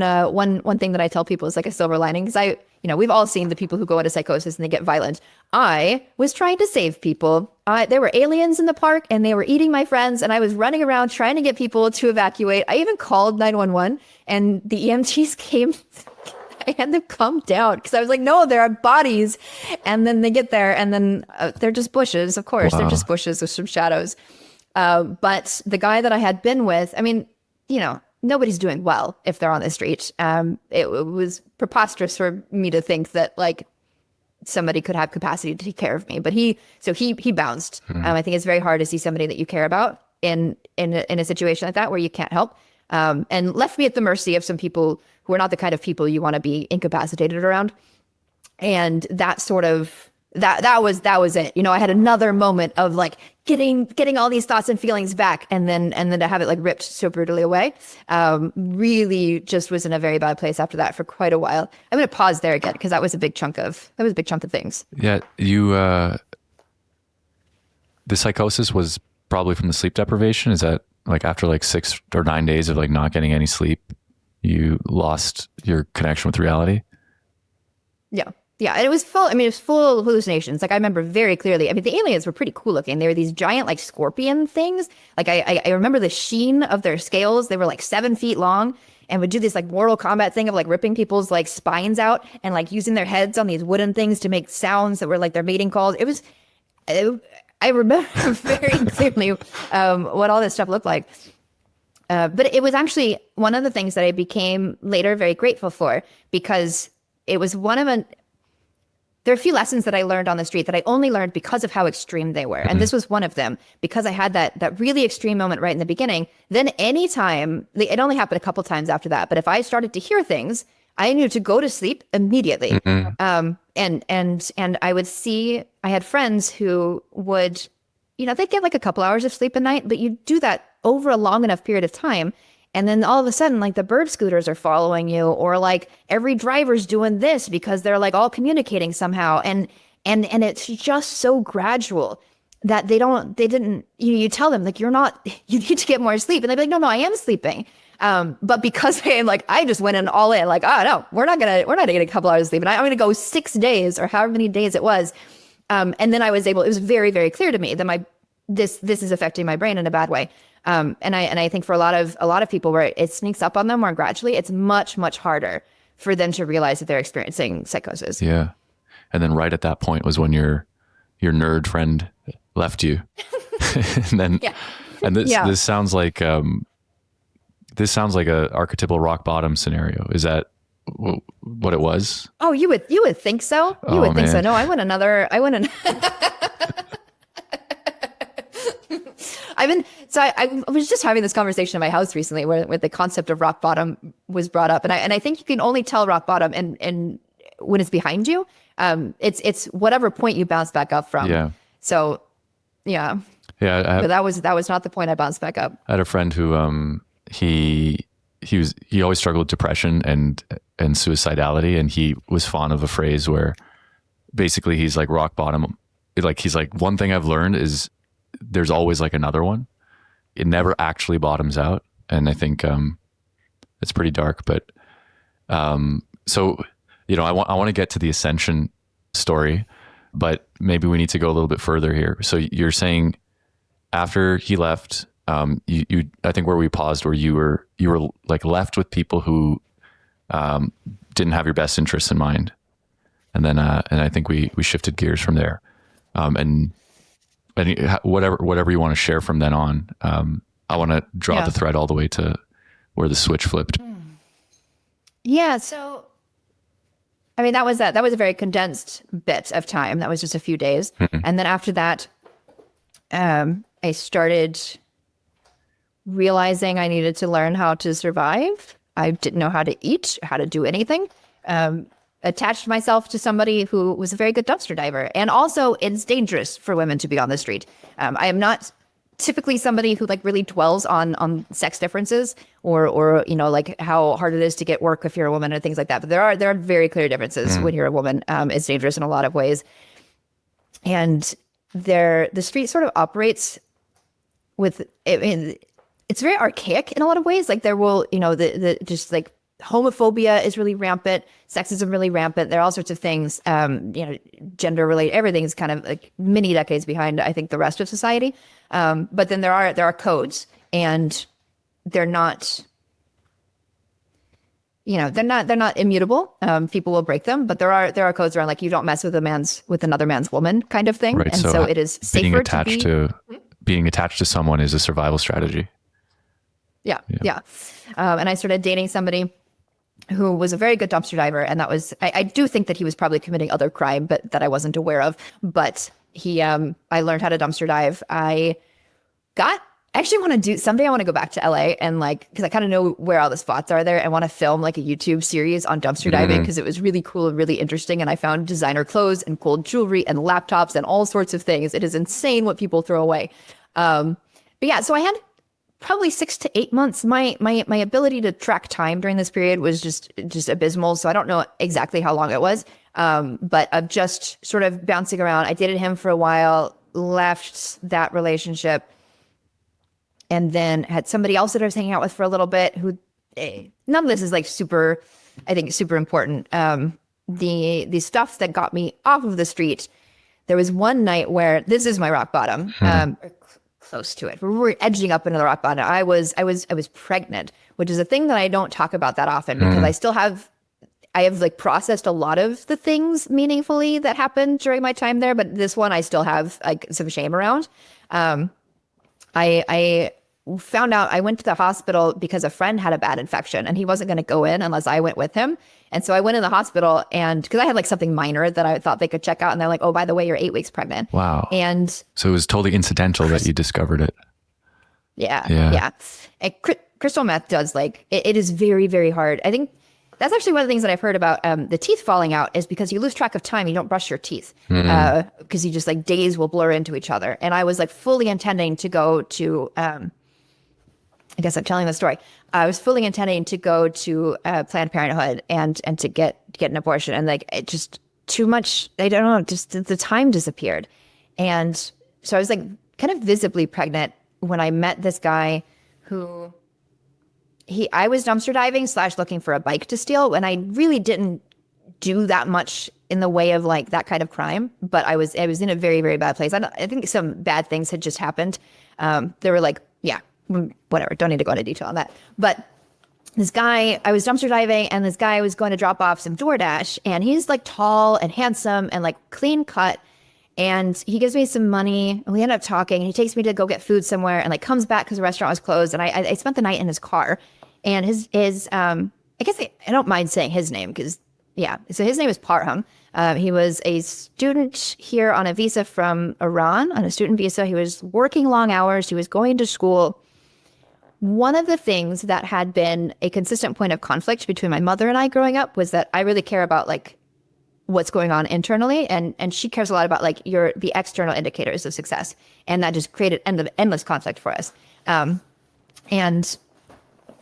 thing that I tell people is like a silver lining, because we've all seen the people who go into psychosis and they get violent. I was trying to save people. There were aliens in the park and they were eating my friends, and I was running around trying to get people to evacuate. I even called 911 and the EMTs came. I had them calm down because I was like, no, there are bodies. And then they get there and then they're just bushes. Of course, they're just bushes with some shadows. But the guy that I had been with, I mean, nobody's doing well if they're on the street. It was preposterous for me to think that like somebody could have capacity to take care of me. But he bounced. I think it's very hard to see somebody that you care about in a situation like that where you can't help. And left me at the mercy of some people who are not the kind of people you want to be incapacitated around. And that sort of that was it. I had another moment of like getting all these thoughts and feelings back, and then to have it like ripped so brutally away. Really just was in a very bad place after that for quite a while. I'm going to pause there again because that was a big chunk of things. Yeah, the psychosis was probably from the sleep deprivation. Is that like after like 6 or 9 days of like not getting any sleep, you lost your connection with reality? Yeah. Yeah, and it was full of hallucinations. Like I remember very clearly. I mean, the aliens were pretty cool looking. They were these giant like scorpion things. Like I remember the sheen of their scales. They were like 7 feet long and would do this like Mortal Kombat thing of like ripping people's like spines out and like using their heads on these wooden things to make sounds that were like their mating calls. I remember very clearly what all this stuff looked like. But it was actually one of the things that I became later very grateful for, because it was there are a few lessons that I learned on the street that I only learned because of how extreme they were. And this was one of them, because I had that really extreme moment right in the beginning. Then anytime, it only happened a couple times after that, but if I started to hear things, I knew to go to sleep immediately. And I would see, I had friends who would, they'd get like a couple hours of sleep a night, but you do that over a long enough period of time. And then all of a sudden, like the bird scooters are following you, or like every driver's doing this because they're like all communicating somehow. And it's just so gradual that you tell them like, you need to get more sleep. And they'd be like, no, I am sleeping. But because I just went in all in, like, oh no, we're not gonna get a couple hours of sleep. And I'm going to go 6 days or however many days it was. And then it was very, very clear to me that this is affecting my brain in a bad way. And I think for a lot of people where it sneaks up on them more gradually, it's much, much harder for them to realize that they're experiencing psychosis. Yeah. And then right at that point was when your nerd friend left you. And then, and this sounds like a archetypal rock bottom scenario. Is that what it was? Oh, you would think so. You would think so. No, I went. I was just having this conversation in my house recently where the concept of rock bottom was brought up. And I think you can only tell rock bottom and when it's behind you. It's whatever point you bounce back up from. Yeah. So, yeah. Yeah. But that was not the point I bounced back up. I had a friend who, he always struggled with depression and suicidality. And he was fond of a phrase where basically he's like rock bottom. Like, he's like, one thing I've learned is there's always like another one. It never actually bottoms out. And I think, it's pretty dark, but, so, I want to get to the ascension story, but maybe we need to go a little bit further here. So you're saying after he left, you I think where we paused, where you were like left with people who, didn't have your best interests in mind. And then, and I think we shifted gears from there. And whatever you want to share from then on, I want to draw the thread all the way to where the switch flipped. Yeah. So, I mean, that was a very condensed bit of time. That was just a few days. Mm-hmm. And then after that, I started realizing I needed to learn how to survive. I didn't know how to eat, how to do anything. Attached myself to somebody who was a very good dumpster diver. And also, it's dangerous for women to be on the street. I am not typically somebody who like really dwells on sex differences or like how hard it is to get work if you're a woman and things like that. But there are very clear differences when you're a woman. It's dangerous in a lot of ways. And the street sort of operates with, I mean, it's very archaic in a lot of ways. Like there will, the just like homophobia is really rampant, sexism really rampant. There are all sorts of things, gender related, everything is kind of like many decades behind, I think, the rest of society. But then there are codes, and they're not, they're not immutable. People will break them, but there are codes around like you don't mess with another man's woman kind of thing. Right. And so it is safer being attached to someone is a survival strategy. Yeah. And I started dating somebody who was a very good dumpster diver. And that was, I do think that he was probably committing other crime, but that I wasn't aware of. But I learned how to dumpster dive. I actually want to someday I want to go back to LA and because I kind of know where all the spots are there, and want to film like a YouTube series on dumpster diving, because it was really cool and really interesting. And I found designer clothes and gold jewelry and laptops and all sorts of things. It is insane what people throw away. But yeah, so I had probably 6 to 8 months. My ability to track time during this period was just abysmal. So I don't know exactly how long it was. But of just sort of bouncing around. I dated him for a while, left that relationship, and then had somebody else that I was hanging out with for a little bit who, none of this is like super, I think super important. The stuff that got me off of the street, there was one night where this is my rock bottom, or close to it. We're edging up into the rock bottom. I was pregnant, which is a thing that I don't talk about that often, because I have like processed a lot of the things meaningfully that happened during my time there. But this one I still have like some shame around. I found out, I went to the hospital because a friend had a bad infection, and he wasn't going to go in unless I went with him. And so I went in the hospital, and because I had like something minor that I thought they could check out, and they're like, oh, by the way, you're 8 weeks pregnant. Wow. And so it was totally incidental that you discovered it. Yeah. And crystal meth does it is very, very hard. I think that's actually one of the things that I've heard about the teeth falling out is because you lose track of time. You don't brush your teeth because you just like days will blur into each other. And I was like fully intending to go to, I guess I'm telling the story. I was fully intending to go to Planned Parenthood and to get an abortion. And like, it just too much, I don't know, just the time disappeared. And so I was like kind of visibly pregnant when I met this guy who I was dumpster diving / looking for a bike to steal, and I really didn't do that much in the way of like that kind of crime, but I was in a very, very bad place. I think some bad things had just happened. They were like, yeah, whatever. Don't need to go into detail on that. But this guy, I was dumpster diving, and this guy was going to drop off some DoorDash, and he's like tall and handsome and like clean cut. And he gives me some money, and we end up talking, and he takes me to go get food somewhere, and like comes back because the restaurant was closed. And I spent the night in his car, and his I guess I don't mind saying his name because, yeah. So his name is Parham. He was a student here on a visa from Iran, on a student visa. He was working long hours. He was going to school. One of the things that had been a consistent point of conflict between my mother and I growing up was that I really care about like what's going on internally, and she cares a lot about like the external indicators of success, and that just created endless conflict for us. And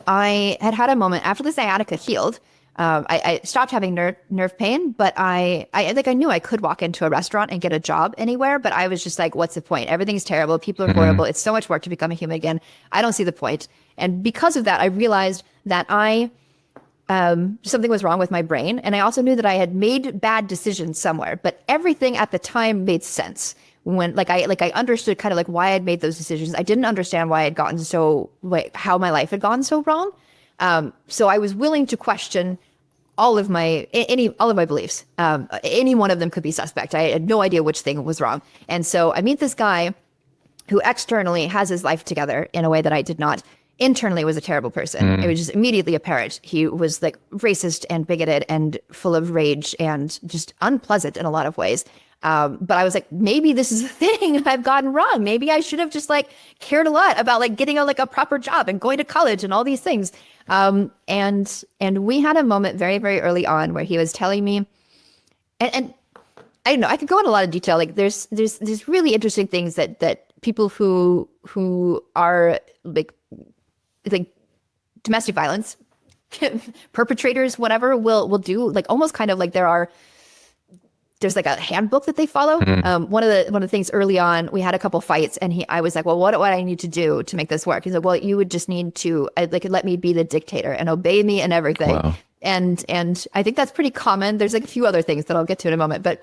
I had a moment after the sciatica healed. I stopped having nerve pain, but I knew I could walk into a restaurant and get a job anywhere, but I was just like, what's the point? Everything's terrible. People are horrible. It's so much work to become a human again. I don't see the point. And because of that, I realized that something was wrong with my brain. And I also knew that I had made bad decisions somewhere, but everything at the time made sense. When I understood kind of like why I'd made those decisions. I didn't understand why I'd gotten how my life had gone so wrong. So I was willing to question all of my beliefs. Any one of them could be suspect. I had no idea which thing was wrong. And so I meet this guy who externally has his life together in a way that I did not. Internally was a terrible person. It was just immediately apparent. He was like racist and bigoted and full of rage and just unpleasant in a lot of ways. But I was like, maybe this is a thing I've gotten wrong. Maybe I should have just like cared a lot about like getting a proper job and going to college and all these things. And we had a moment very, very early on where he was telling me, and I don't know, I could go into a lot of detail. Like there's really interesting things that people who are like domestic violence perpetrators, whatever, will do, like almost kind of like there are there's like a handbook that they follow. One of the things early on, we had a couple fights, and I was like, well, what do I need to do to make this work? He's like, well, you would just need to like let me be the dictator and obey me and everything. Wow. And I think that's pretty common. There's like a few other things that I'll get to in a moment, but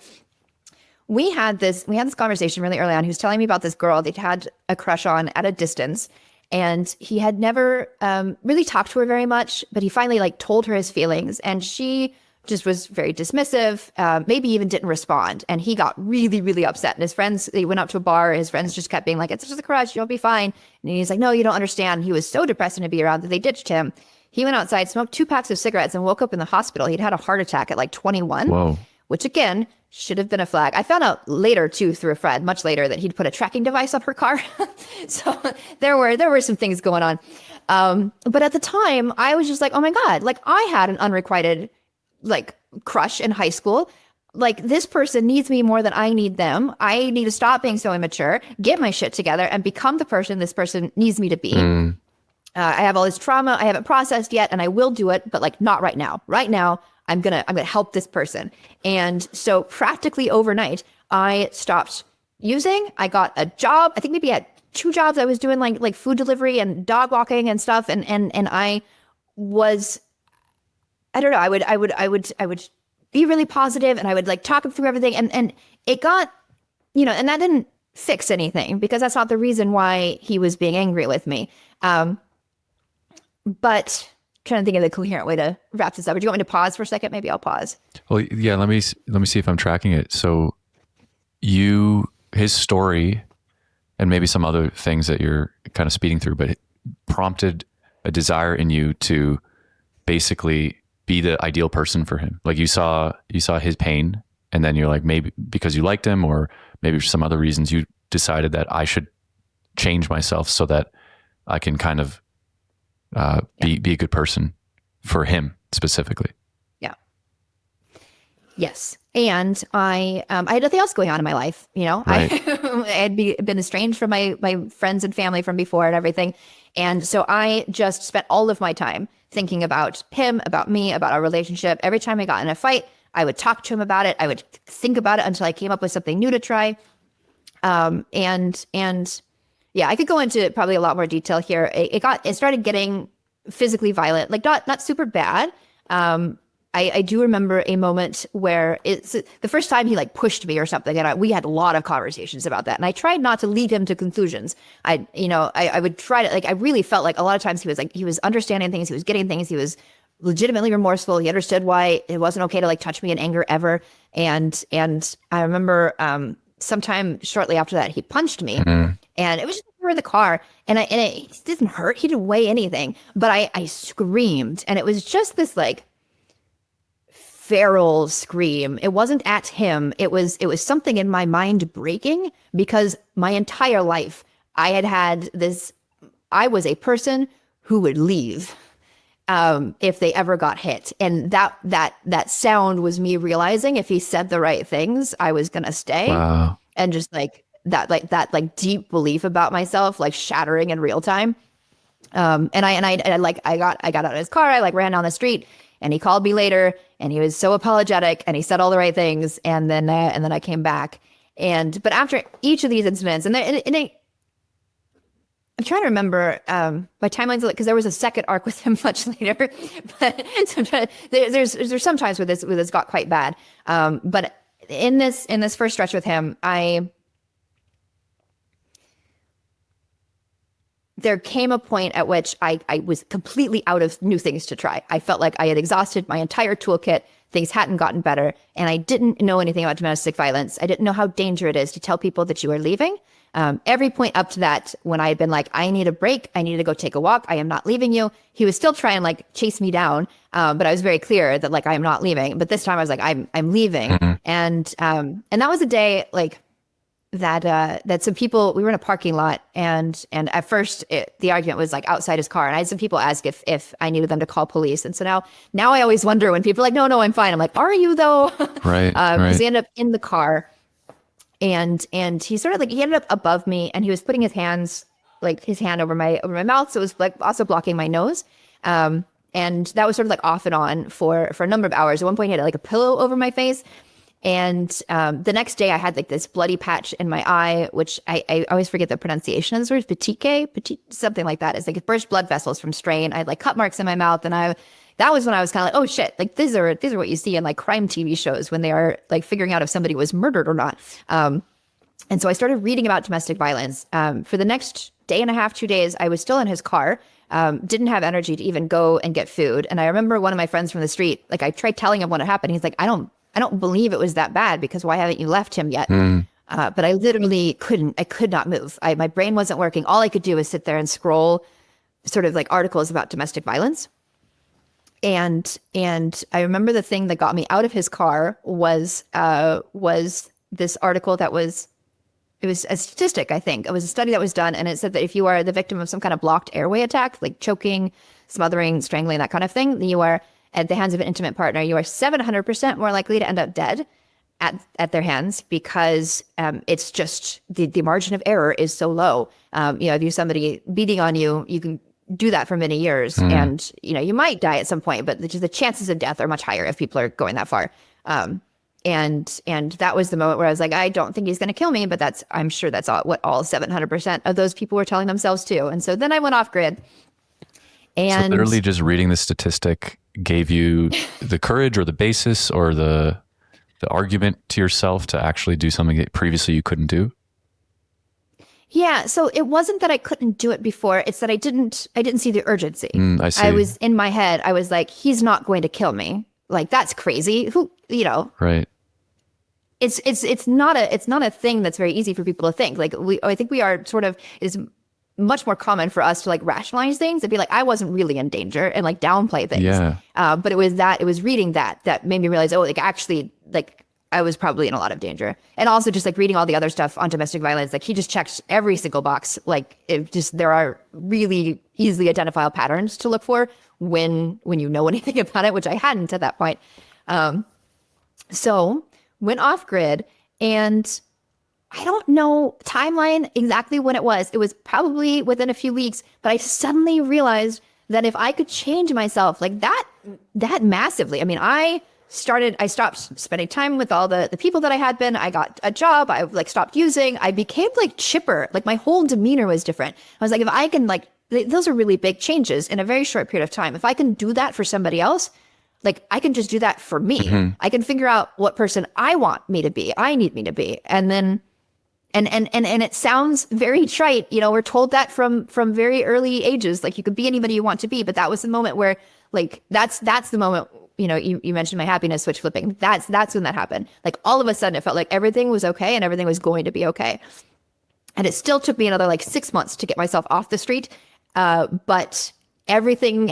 we had this conversation really early on. He was telling me about this girl they'd had a crush on at a distance, and he had never really talked to her very much, but he finally like told her his feelings, and she just was very dismissive, maybe even didn't respond. And he got really, really upset. And his friends, they went out to a bar. His friends just kept being like, it's just a crush, you'll be fine. And he's like, no, you don't understand. He was so depressing to be around that they ditched him. He went outside, smoked 2 packs of cigarettes, and woke up in the hospital. He'd had a heart attack at like 21, Whoa. which again, should have been a flag. I found out later too, through a friend, much later, that he'd put a tracking device up her car. So there were some things going on. But at the time, I was just like, oh my God, like I had an unrequited like crush in high school. Like this person needs me more than I need them. I need to stop being so immature, get my shit together, and become the person this person needs me to be. I have all this trauma I haven't processed yet, and I will do it, but like not right now. Right now, I'm gonna help this person. And so practically overnight, I stopped using. I got a job. I think maybe I had 2 jobs. I was doing like food delivery and dog walking and stuff. And I was, I don't know, I would be really positive, and I would like talk him through everything. And it got, and that didn't fix anything, because that's not the reason why he was being angry with me. But trying to think of the coherent way to wrap this up. Would you want me to pause for a second? Maybe I'll pause. Well, yeah, let me see if I'm tracking it. So his story, and maybe some other things that you're kind of speeding through, but it prompted a desire in you to basically be the ideal person for him. Like you saw his pain, and then you're like, maybe because you liked him, or maybe for some other reasons, you decided that I should change myself so that I can kind of be a good person for him specifically. Yeah. Yes. And I had nothing else going on in my life. Right. I had been estranged from my friends and family from before and everything. And so I just spent all of my time thinking about him, about me, about our relationship. Every time I got in a fight, I would talk to him about it. I would think about it until I came up with something new to try. And yeah, I could go into probably a lot more detail here. It started getting physically violent, like not super bad. I do remember a moment where it's the first time he like pushed me or something, and we had a lot of conversations about that. And I tried not to lead him to conclusions. I would try to, like, I really felt like a lot of times he was understanding things, he was getting things, he was legitimately remorseful. He understood why it wasn't okay to like touch me in anger ever. And I remember sometime shortly after that, he punched me, and it was just in the car, and it didn't hurt. He didn't weigh anything, but I screamed, and it was just this like feral scream. It wasn't at him. It was something in my mind breaking, because my entire life I had this. I was a person who would leave if they ever got hit, and that sound was me realizing if he said the right things, I was gonna stay. Wow. And just like that deep belief about myself, like shattering in real time. And I got out of his car. I like ran down the street, and he called me later, and he was so apologetic, and he said all the right things. And then I came back. But after each of these incidents, I'm trying to remember my timelines, because there was a second arc with him much later. But there's some times where this got quite bad. But in this first stretch with him, there came a point at which I was completely out of new things to try. I felt like I had exhausted my entire toolkit. Things hadn't gotten better, and I didn't know anything about domestic violence. I didn't know how dangerous it is to tell people that you are leaving. Every point up to that, when I had been like, I need a break, I need to go take a walk, I am not leaving you, he was still trying to like chase me down. But I was very clear that like, I am not leaving. But this time I was like, I'm leaving. And that was a day like that some people, we were in a parking lot, and at first the argument was like outside his car, and I had some people ask if I needed them to call police. And so now I always wonder when people are like, no, I'm fine. I'm like, are you though? Right. Because he ended up in the car, and he sort of like, he ended up above me, and he was putting his hand over my mouth. So it was like also blocking my nose. And that was sort of like off and on for a number of hours. At one point he had like a pillow over my face. And the next day I had like this bloody patch in my eye, which I always forget the pronunciation of this word, petite, something like that. It's like it burst blood vessels from strain. I had like cut marks in my mouth, and that was when I was kind of like, oh shit, like these are what you see in like crime TV shows when they are like figuring out if somebody was murdered or not. And so I started reading about domestic violence. For the next day and a half, 2 days, I was still in his car, didn't have energy to even go and get food. And I remember one of my friends from the street, like I tried telling him what had happened. He's like, I don't believe it was that bad, because why haven't you left him yet? But I literally I could not move. My brain wasn't working. All I could do was sit there and scroll sort of like articles about domestic violence. And I remember the thing that got me out of his car was this article it was a statistic, I think. It was a study that was done, and it said that if you are the victim of some kind of blocked airway attack, like choking, smothering, strangling, that kind of thing, then you are at the hands of an intimate partner, you are 700% more likely to end up dead at their hands, because it's just the margin of error is so low. If you have somebody beating on you, you can do that for many years, and you might die at some point, but the chances of death are much higher if people are going that far. And that was the moment where I was like, I don't think he's going to kill me, but I'm sure that's what all 700% of those people were telling themselves too. And so then I went off grid. And so literally just reading the statistic gave you the courage or the basis or the argument to yourself to actually do something that previously you couldn't do? Yeah. So it wasn't that I couldn't do it before. It's that I didn't see the urgency. I see. I was in my head. I was like, he's not going to kill me. Like, that's crazy. Right. It's not a thing that's very easy for people to think. Like I think we are sort of, it is much more common for us to like rationalize things and be like, I wasn't really in danger, and like downplay things. Yeah. But it was reading that made me realize, oh, like actually, like I was probably in a lot of danger. And also just like reading all the other stuff on domestic violence, like he just checked every single box. Like there are really easily identifiable patterns to look for when you know anything about it, which I hadn't at that point. So went off grid, and I don't know timeline exactly when it was. It was probably within a few weeks, but I suddenly realized that if I could change myself like that massively. I mean, I stopped spending time with all the people that I had been. I got a job. I like stopped using. I became like chipper. Like my whole demeanor was different. I was like, if I can like, those are really big changes in a very short period of time. If I can do that for somebody else, like I can just do that for me. Mm-hmm. I can figure out what person I want me to be. I need me to be. And then, and it sounds very trite. We're told that from very early ages, like you could be anybody you want to be. But that was the moment where like, that's the moment, you mentioned my happiness switch flipping. That's when that happened. Like all of a sudden it felt like everything was okay and everything was going to be okay. And it still took me another like 6 months to get myself off the street. But everything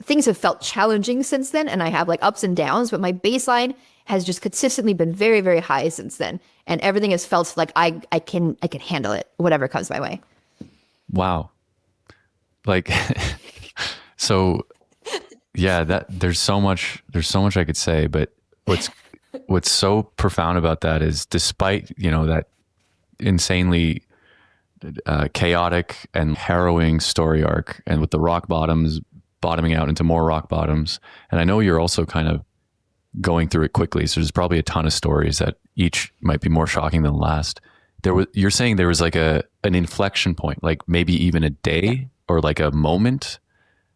things have felt challenging since then. And I have like ups and downs, but my baseline has just consistently been very, very high since then. And everything has felt like I can handle it, whatever comes my way. Wow. Like, so yeah, there's so much I could say, but what's so profound about that is despite, that insanely chaotic and harrowing story arc, and with the rock bottoms bottoming out into more rock bottoms, and I know you're also kind of going through it quickly, so there's probably a ton of stories that each might be more shocking than the last. You're saying there was like an inflection point, like maybe even a day or like a moment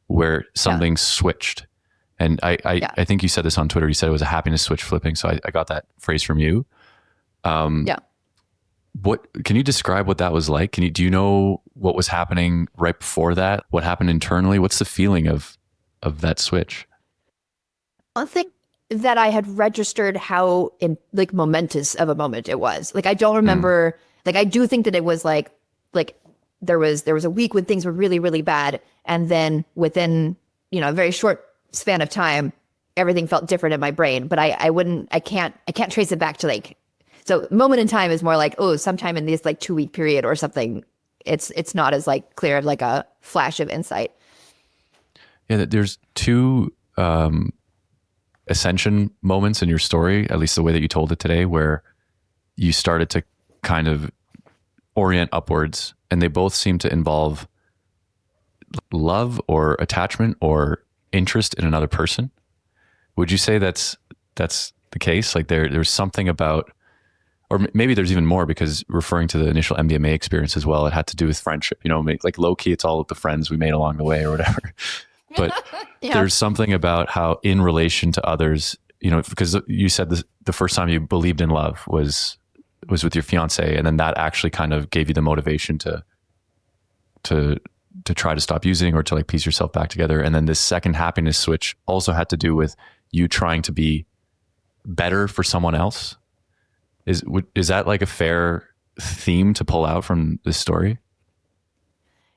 where something switched. And I think you said this on Twitter. You said it was a happiness switch flipping. So I got that phrase from you. What can you describe what that was like? Do you know what was happening right before that? What happened internally? What's the feeling of that switch? I think that I had registered how momentous of a moment it was. Like I don't remember. Like I do think that it was like there was a week when things were really, really bad, and then within a very short span of time, everything felt different in my brain. But I can't trace it back to like. So moment in time is more like, oh, sometime in this like 2 week period or something. It's not as like clear of like a flash of insight. Yeah, there's two ascension moments in your story, at least the way that you told it today, where you started to kind of orient upwards, and they both seem to involve love or attachment or interest in another person. Would you say that's the case? Like there's something about, or maybe there's even more, because referring to the initial MDMA experience as well, it had to do with friendship, you know, like low key, it's all of the friends we made along the way or whatever. But Yeah. there's something about how in relation to others, you know, because you said the first time you believed in love was with your fiance, and then that actually kind of gave you the motivation to try to stop using, or to like piece yourself back together. And then this second happiness switch also had to do with you trying to be better for someone else. Is that like a fair theme to pull out from this story?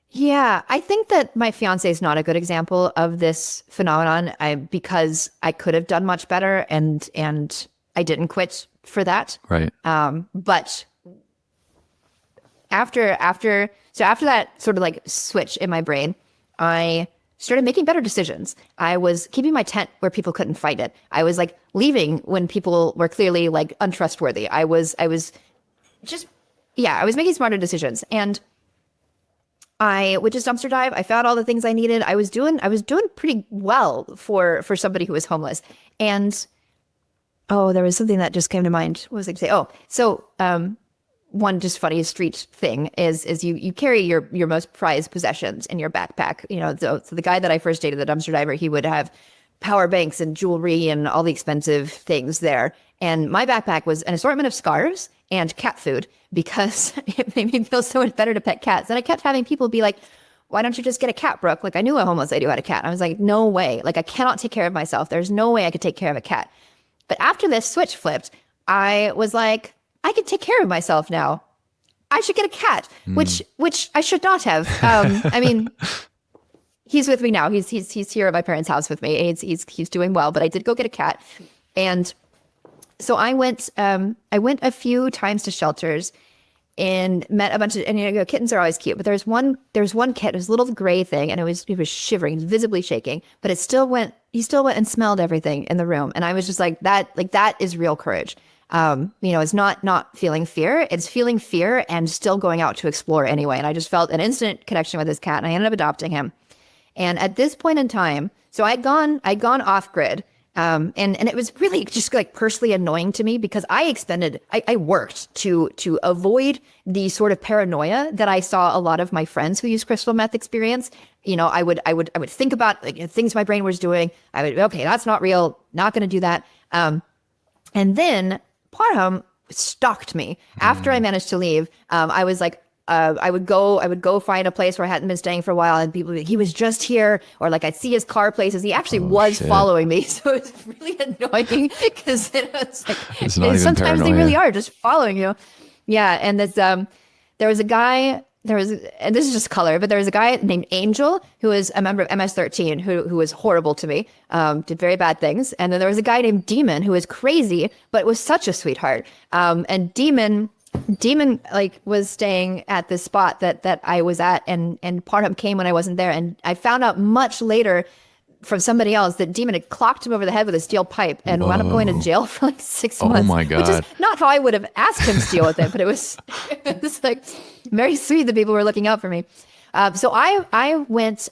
Yeah, I think that my fiance is not a good example of this phenomenon, because I could have done much better, and I didn't quit for that. Right. But after that sort of like switch in my brain, I started making better decisions. I was keeping my tent where people couldn't fight it. I was like leaving when people were clearly like untrustworthy. I was just, yeah, I was making smarter decisions. And I would just dumpster dive. I found all the things I needed. I was doing pretty well for somebody who was homeless. And oh, there was something that just came to mind. What was I going to say? Oh, so one just funny street thing is you carry your most prized possessions in your backpack. You know, so the guy that I first dated, the dumpster diver, he would have power banks and jewelry and all the expensive things there. And my backpack was an assortment of scarves and cat food, because it made me feel so much better to pet cats. And I kept having people be like, why don't you just get a cat, Brooke? Like, I knew a homeless lady who had a cat. And I was like, no way. Like, I cannot take care of myself. There's no way I could take care of a cat. But after this switch flipped, I was like, I can take care of myself now. I should get a cat, which I should not have. I mean, he's with me now. He's here at my parents' house with me. He's doing well, but I did go get a cat. And so I went a few times to shelters and met a bunch of, and you know, kittens are always cute, but there's one kitten, it was a little gray thing, and it was shivering, visibly shaking, but he still went and smelled everything in the room. And I was just like, that is real courage. You know, it's not feeling fear, it's feeling fear and still going out to explore anyway. And I just felt an instant connection with this cat, and I ended up adopting him. And at this point in time, so I'd gone off grid. And it was really just like personally annoying to me, because I worked to avoid the sort of paranoia that I saw a lot of my friends who use crystal meth experience. You know, I would think about like, things my brain was doing. I would, okay, that's not real, not going to do that. And then Parham stalked me after I managed to leave. I was like, I would go find a place where I hadn't been staying for a while, and people would be like, he was just here, or like I'd see his car places. He actually was following me, so it was really annoying, because it was like, it's not even sometimes paranoia. they really are just following you. Yeah, and there was a guy. And this is just color, but there was a guy named Angel who was a member of MS-13 who was horrible to me, did very bad things. And then there was a guy named Demon who was crazy, but was such a sweetheart. And Demon like was staying at this spot that I was at, and Parham came when I wasn't there. And I found out much later from somebody else that Demon had clocked him over the head with a steel pipe and wound up going to jail for like 6 months. Oh my God. Which is not how I would have asked him to deal with it, but it was like very sweet that people were looking out for me. So I went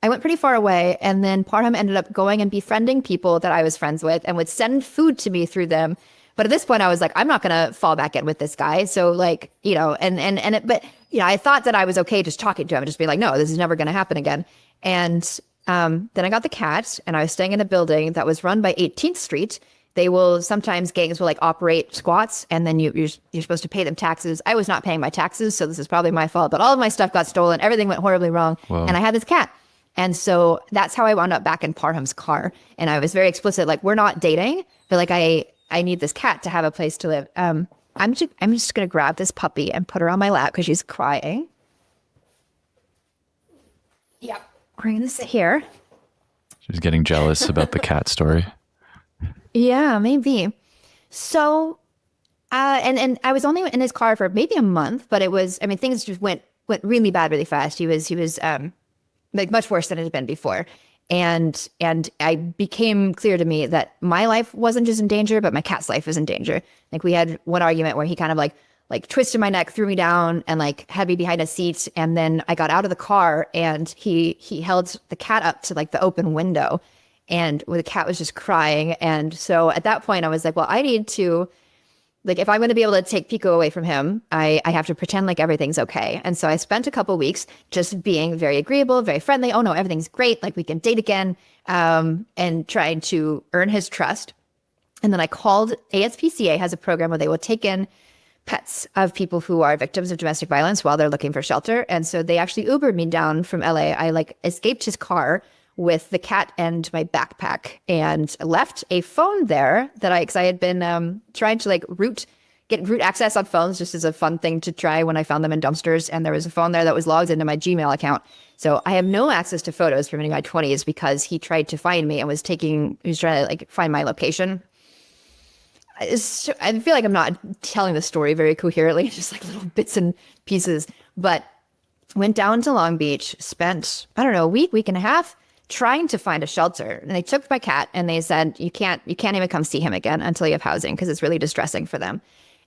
pretty far away, and then Parham ended up going and befriending people that I was friends with and would send food to me through them. But at this point I was like, I'm not going to fall back in with this guy. So like, you know, but you know, I thought that I was okay just talking to him and just being like, no, this is never going to happen again. And then I got the cat, and I was staying in a building that was run by 18th Street. Sometimes gangs will like operate squats, and then you're supposed to pay them taxes. I was not paying my taxes, so this is probably my fault, but all of my stuff got stolen. Everything went horribly wrong. Whoa. And I had this cat. And so that's how I wound up back in Parham's car. And I was very explicit, like, we're not dating, but like I need this cat to have a place to live. I'm just going to grab this puppy and put her on my lap because she's crying. Yeah. We're going to sit here. She's getting jealous about the cat story. Yeah, maybe. So, and I was only in his car for maybe a month, but it was, I mean, things just went really bad really fast. He was like much worse than it had been before. And I became clear to me that my life wasn't just in danger, but my cat's life was in danger. Like we had one argument where he kind of like twisted my neck, threw me down, and like had me behind a seat. And then I got out of the car, and he held the cat up to like the open window. and the cat was just crying. And so at that point I was like, well, I need to, like, if I'm going to be able to take Pico away from him, I have to pretend like everything's okay. And so I spent a couple weeks just being very agreeable, very friendly. Oh no, everything's great. Like we can date again, and trying to earn his trust. And then I called. ASPCA has a program where they will take in pets of people who are victims of domestic violence while they're looking for shelter. And so they actually Ubered me down from LA. I like escaped his car with the cat and my backpack and left a phone there because I had been trying to like get root access on phones just as a fun thing to try when I found them in dumpsters. And there was a phone there that was logged into my Gmail account. So I have no access to photos from any of my 20s because he tried to find me and was trying to like find my location. I feel like I'm not telling the story very coherently, just like little bits and pieces, but went down to Long Beach, spent, I don't know, a week and a half trying to find a shelter. And they took my cat and they said, you can't even come see him again until you have housing because it's really distressing for them.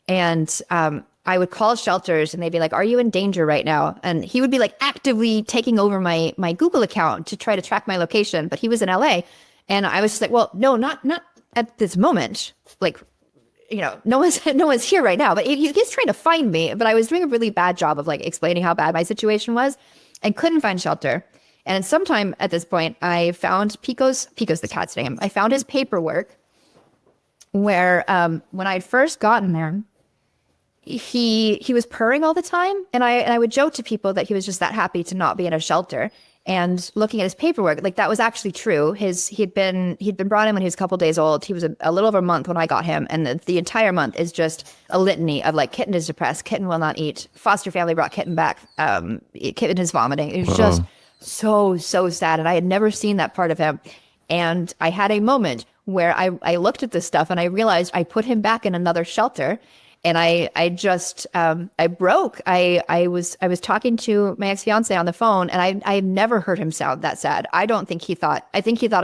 And I would call shelters and they'd be like, are you in danger right now? And he would be like actively taking over my Google account to try to track my location, but he was in LA. And I was just like, well, no, not at this moment. Like, no one's here right now, but he's trying to find me. But I was doing a really bad job of like explaining how bad my situation was and couldn't find shelter. And sometime at this point, I found Pico's the cat's name. I found his paperwork where when I'd first gotten there, he was purring all the time. And I would joke to people that he was just that happy to not be in a shelter. And looking at his paperwork, like that was actually true. He'd been brought in when he was a couple days old. He was a little over a month when I got him. And the entire month is just a litany of like, kitten is depressed, kitten will not eat, foster family brought kitten back, kitten is vomiting. It was just so sad. And I had never seen that part of him. And I had a moment where I looked at this stuff and I realized I put him back in another shelter. And I broke. I was talking to my ex-fiance on the phone and I've never heard him sound that sad. I think he thought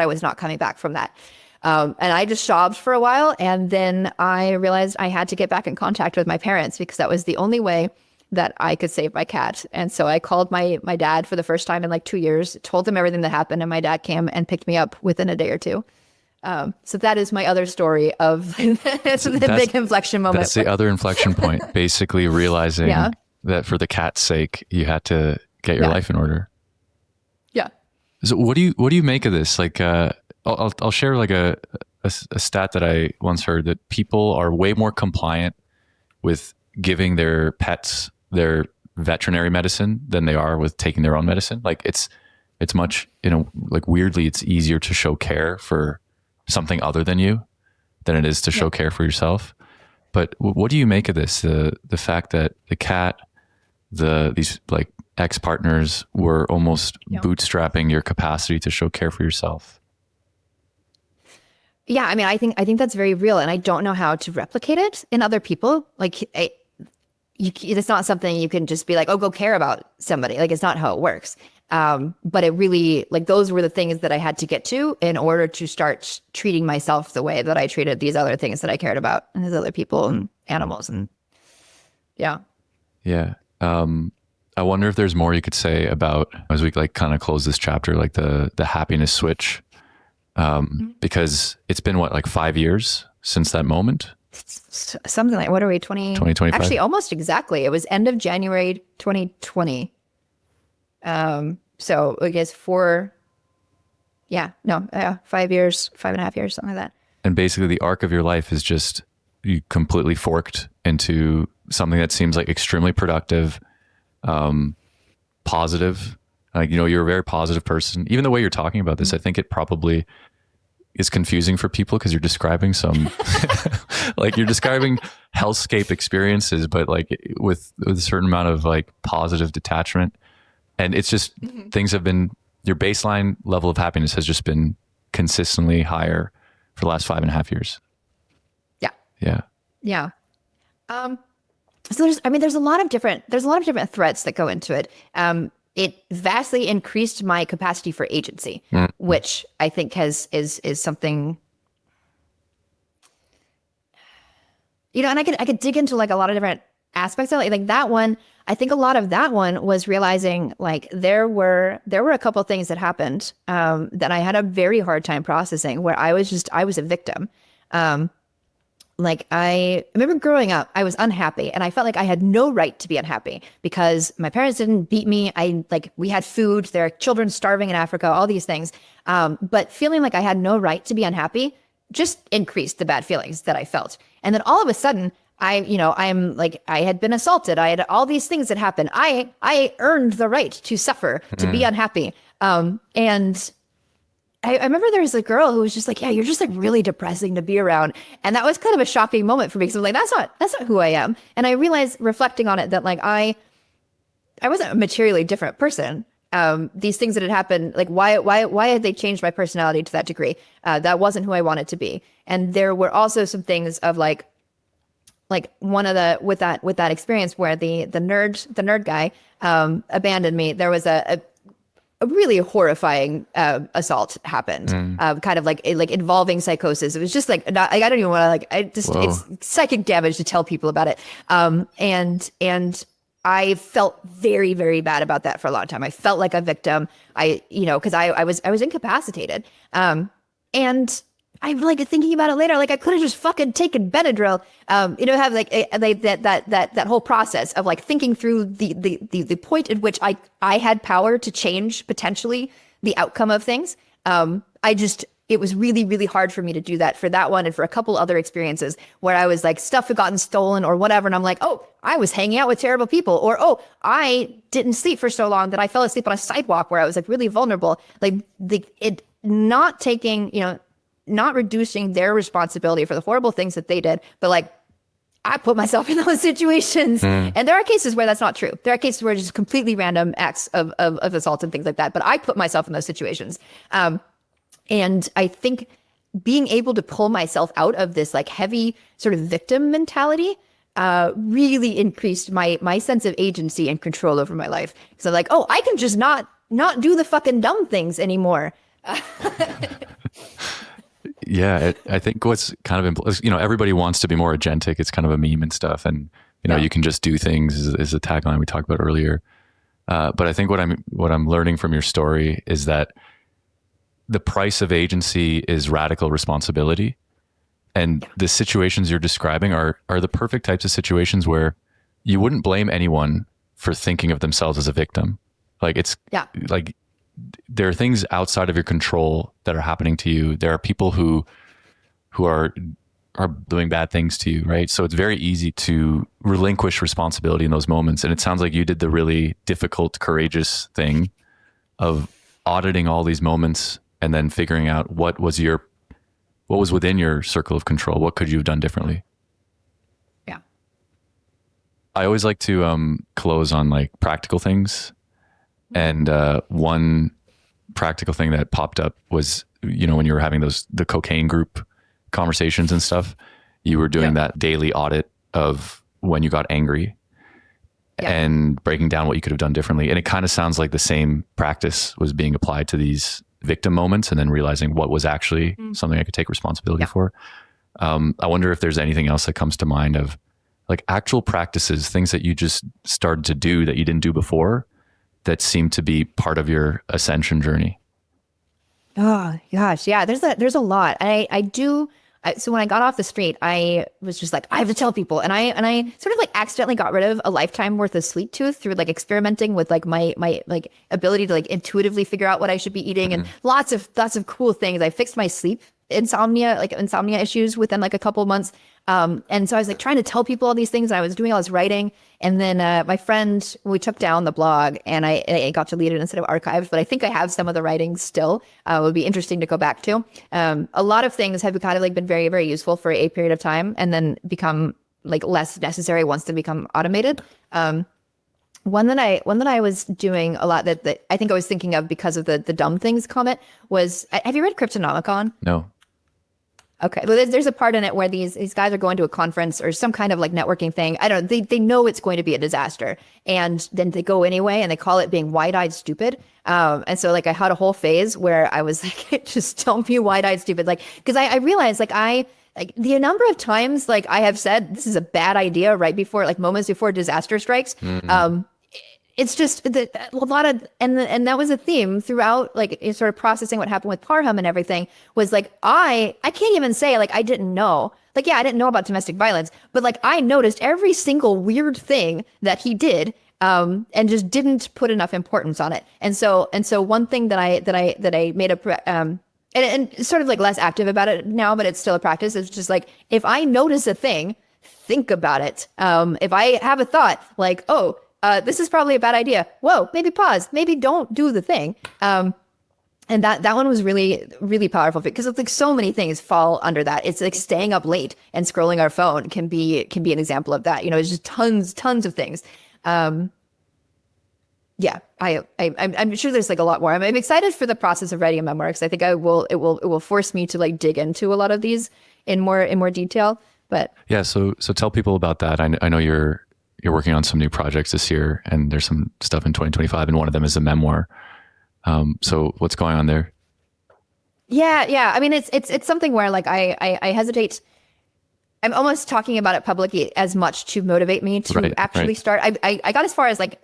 I was not coming back from that. And I just sobbed for a while. And then I realized I had to get back in contact with my parents because that was the only way that I could save my cat. And so I called my dad for the first time in like 2 years, told him everything that happened. And my dad came and picked me up within a day or two. So that is my other story of the big inflection moment. That's the other inflection point, basically realizing that for the cat's sake, you had to get your life in order. Yeah. So what do you make of this? Like, I'll share like a stat that I once heard that people are way more compliant with giving their pets their veterinary medicine than they are with taking their own medicine. Like it's much, like weirdly, it's easier to show care for something other than you than it is to show care for yourself. But what do you make of this? The fact that the cat, these like ex-partners were almost bootstrapping your capacity to show care for yourself. Yeah, I mean, I think that's very real, and I don't know how to replicate it in other people. Like, it's not something you can just be like, oh, go care about somebody. Like, it's not how it works. But it really, like, those were the things that I had to get to in order to start treating myself the way that I treated these other things that I cared about and these other people and animals. And yeah. I wonder if there's more you could say about, as we like kind of close this chapter, like the happiness switch, because it's been like 5 years since that moment. Something like, what are we, 2025? Actually, almost exactly. It was end of January 2020. So I guess 5 years, 5.5 years, something like that. And basically the arc of your life is just, you completely forked into something that seems like extremely productive, positive. Like, you're a very positive person. Even the way you're talking about this, I think it probably is confusing for people because you're describing some, like you're describing hellscape experiences, but like with a certain amount of like positive detachment. And it's just, things have been, your baseline level of happiness has just been consistently higher for the last 5.5 years. Yeah. So there's a lot of different threads that go into it. It vastly increased my capacity for agency, which I think is something, and I could dig into like a lot of different aspects of it. Like that one, I think a lot of that one was realizing like there were a couple of things that happened that I had a very hard time processing, where I was a victim. Like I remember growing up, I was unhappy and I felt like I had no right to be unhappy because my parents didn't beat me. We had food, there are children starving in Africa, all these things. But feeling like I had no right to be unhappy just increased the bad feelings that I felt. And then all of a sudden I had been assaulted. I had all these things that happened. I earned the right to suffer, to be unhappy. And I remember there was a girl who was just like, yeah, you're just like really depressing to be around. And that was kind of a shocking moment for me. Because I'm like, that's not who I am. And I realized reflecting on it that like, I wasn't a materially different person. These things that had happened, like why had they changed my personality to that degree? That wasn't who I wanted to be. And there were also some things of like one of the, with that experience where the nerd guy, abandoned me. There was a really horrifying assault happened, kind of like involving psychosis. It was just like I don't even want to it's psychic damage to tell people about it. And I felt very, very bad about that for a long time. I felt like a victim. Because I was incapacitated. And I'm like thinking about it later, like I could have just fucking taken Benadryl, have that whole process of like thinking through the point at which I had power to change potentially the outcome of things. It was really, really hard for me to do that for that one and for a couple other experiences where I was like stuff had gotten stolen or whatever. And I'm like, oh, I was hanging out with terrible people, or, oh, I didn't sleep for so long that I fell asleep on a sidewalk where I was like really vulnerable. Not taking, not reducing their responsibility for the horrible things that they did, but like I put myself in those situations. And there are cases where that's not true. There are cases where it's just completely random acts of assault and things like that. But I put myself in those situations. And I think being able to pull myself out of this like heavy sort of victim mentality really increased my sense of agency and control over my life. So like, oh, I can just not do the fucking dumb things anymore. Yeah, I think what's kind of, everybody wants to be more agentic. It's kind of a meme and stuff. And, you can just do things is a tagline we talked about earlier. But I think what I'm learning from your story is that the price of agency is radical responsibility. And the situations you're describing are the perfect types of situations where you wouldn't blame anyone for thinking of themselves as a victim. Like like there are things outside of your control that are happening to you. There are people who are doing bad things to you, right? So it's very easy to relinquish responsibility in those moments. And it sounds like you did the really difficult, courageous thing of auditing all these moments and then figuring out what was within your circle of control. What could you have done differently? Yeah. I always like to close on like practical things. And one practical thing that popped up was, when you were having the cocaine group conversations and stuff, you were doing that daily audit of when you got angry and breaking down what you could have done differently. And it kind of sounds like the same practice was being applied to these victim moments and then realizing what was actually something I could take responsibility for. I wonder if there's anything else that comes to mind of like actual practices, things that you just started to do that you didn't do before that seem to be part of your ascension journey. Oh gosh. Yeah. There's a lot. So when I got off the street, I was just like, I have to tell people. And I sort of like accidentally got rid of a lifetime worth of sweet tooth through like experimenting with like my like ability to like intuitively figure out what I should be eating and lots of cool things. I fixed my sleep insomnia issues within like a couple of months. And so I was like trying to tell people all these things. And I was doing all this writing. And then my friend, we took down the blog and I got to lead it instead of archived, but I think I have some of the writings still. It would be interesting to go back to. A lot of things have kind of like been very, very useful for a period of time and then become like less necessary once they become automated. One that I was doing a lot that I think I was thinking of because of the dumb things comment was, have you read Cryptonomicon? No. Okay. Well, there's a part in it where these guys are going to a conference or some kind of like networking thing. I don't, they know it's going to be a disaster. And then they go anyway and they call it being wide-eyed stupid. And so like I had a whole phase where I was like, just don't be wide-eyed stupid. Like, cause I realized like like the number of times like I have said this is a bad idea right before, like moments before disaster strikes. It's just a lot of, and that was a theme throughout, like sort of processing what happened with Parham and everything, was like, I can't even say like I didn't know. Like, yeah, I didn't know about domestic violence, but like I noticed every single weird thing that he did, and just didn't put enough importance on it. And so one thing that I made a, and sort of like less active about it now, but it's still a practice. It's just like, if I notice a thing, think about it. If I have a thought like, oh, this is probably a bad idea. Whoa, maybe pause. Maybe don't do the thing. And that one was really, really powerful because it's like so many things fall under that. It's like staying up late and scrolling our phone can be an example of that. You know, it's just tons of things. Yeah, I'm sure there's like a lot more. I'm excited for the process of writing a memoir because I think it will force me to like dig into a lot of these in more detail. But yeah, so tell people about that. I know you're working on some new projects this year, and there's some stuff in 2025, and one of them is a memoir. So what's going on there? Yeah. I mean, it's something where like I hesitate. I'm almost talking about it publicly as much to motivate me to actually start. I got as far as like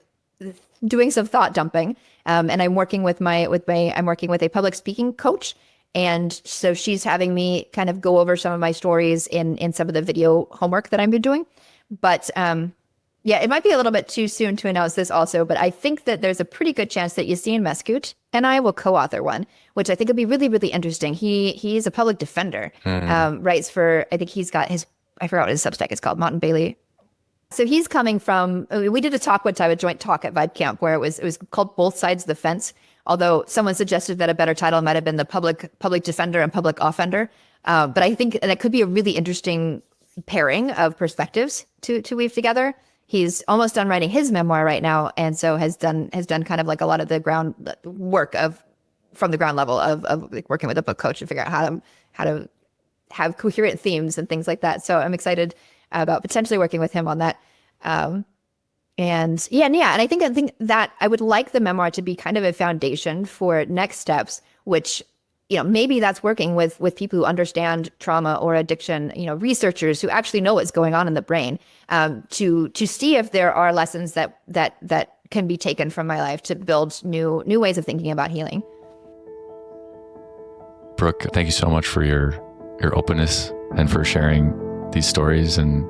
doing some thought dumping, and I'm working with a public speaking coach. And so she's having me kind of go over some of my stories in some of the video homework that I've been doing. But yeah, it might be a little bit too soon to announce this also, but I think that there's a pretty good chance that Yassine Mescout and I will co-author one, which I think would be really, really interesting. He's a public defender, writes for, I think he's got I forgot what his Substack is called, Mott and Bailey. So he's coming from, we did a talk one time, a joint talk at Vibecamp, where it was called Both Sides of the Fence, although someone suggested that a better title might have been the public defender and public offender. But I think that could be a really interesting pairing of perspectives to weave together. He's almost done writing his memoir right now, and so has done kind of like a lot of the ground work from the ground level of like working with a book coach to figure out how to have coherent themes and things like that. So I'm excited about potentially working with him on that. And I think that I would like the memoir to be kind of a foundation for next steps, which, you know, maybe that's working with people who understand trauma or addiction, you know, researchers who actually know what's going on in the brain, to see if there are lessons that can be taken from my life to build new ways of thinking about healing. Brooke, thank you so much for your openness and for sharing these stories and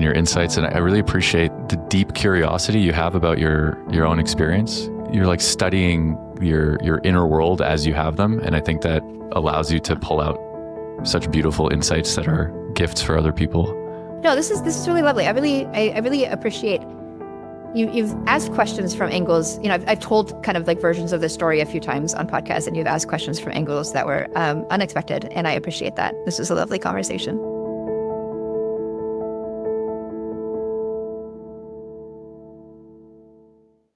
your insights. And I really appreciate the deep curiosity you have about your own experience. You're like studying your inner world as you have them. And I think that allows you to pull out such beautiful insights that are gifts for other people. No, this is really lovely. I really appreciate you've asked questions from angles. You know, I've told kind of like versions of this story a few times on podcasts, and you've asked questions from angles that were unexpected. And I appreciate that. This was a lovely conversation.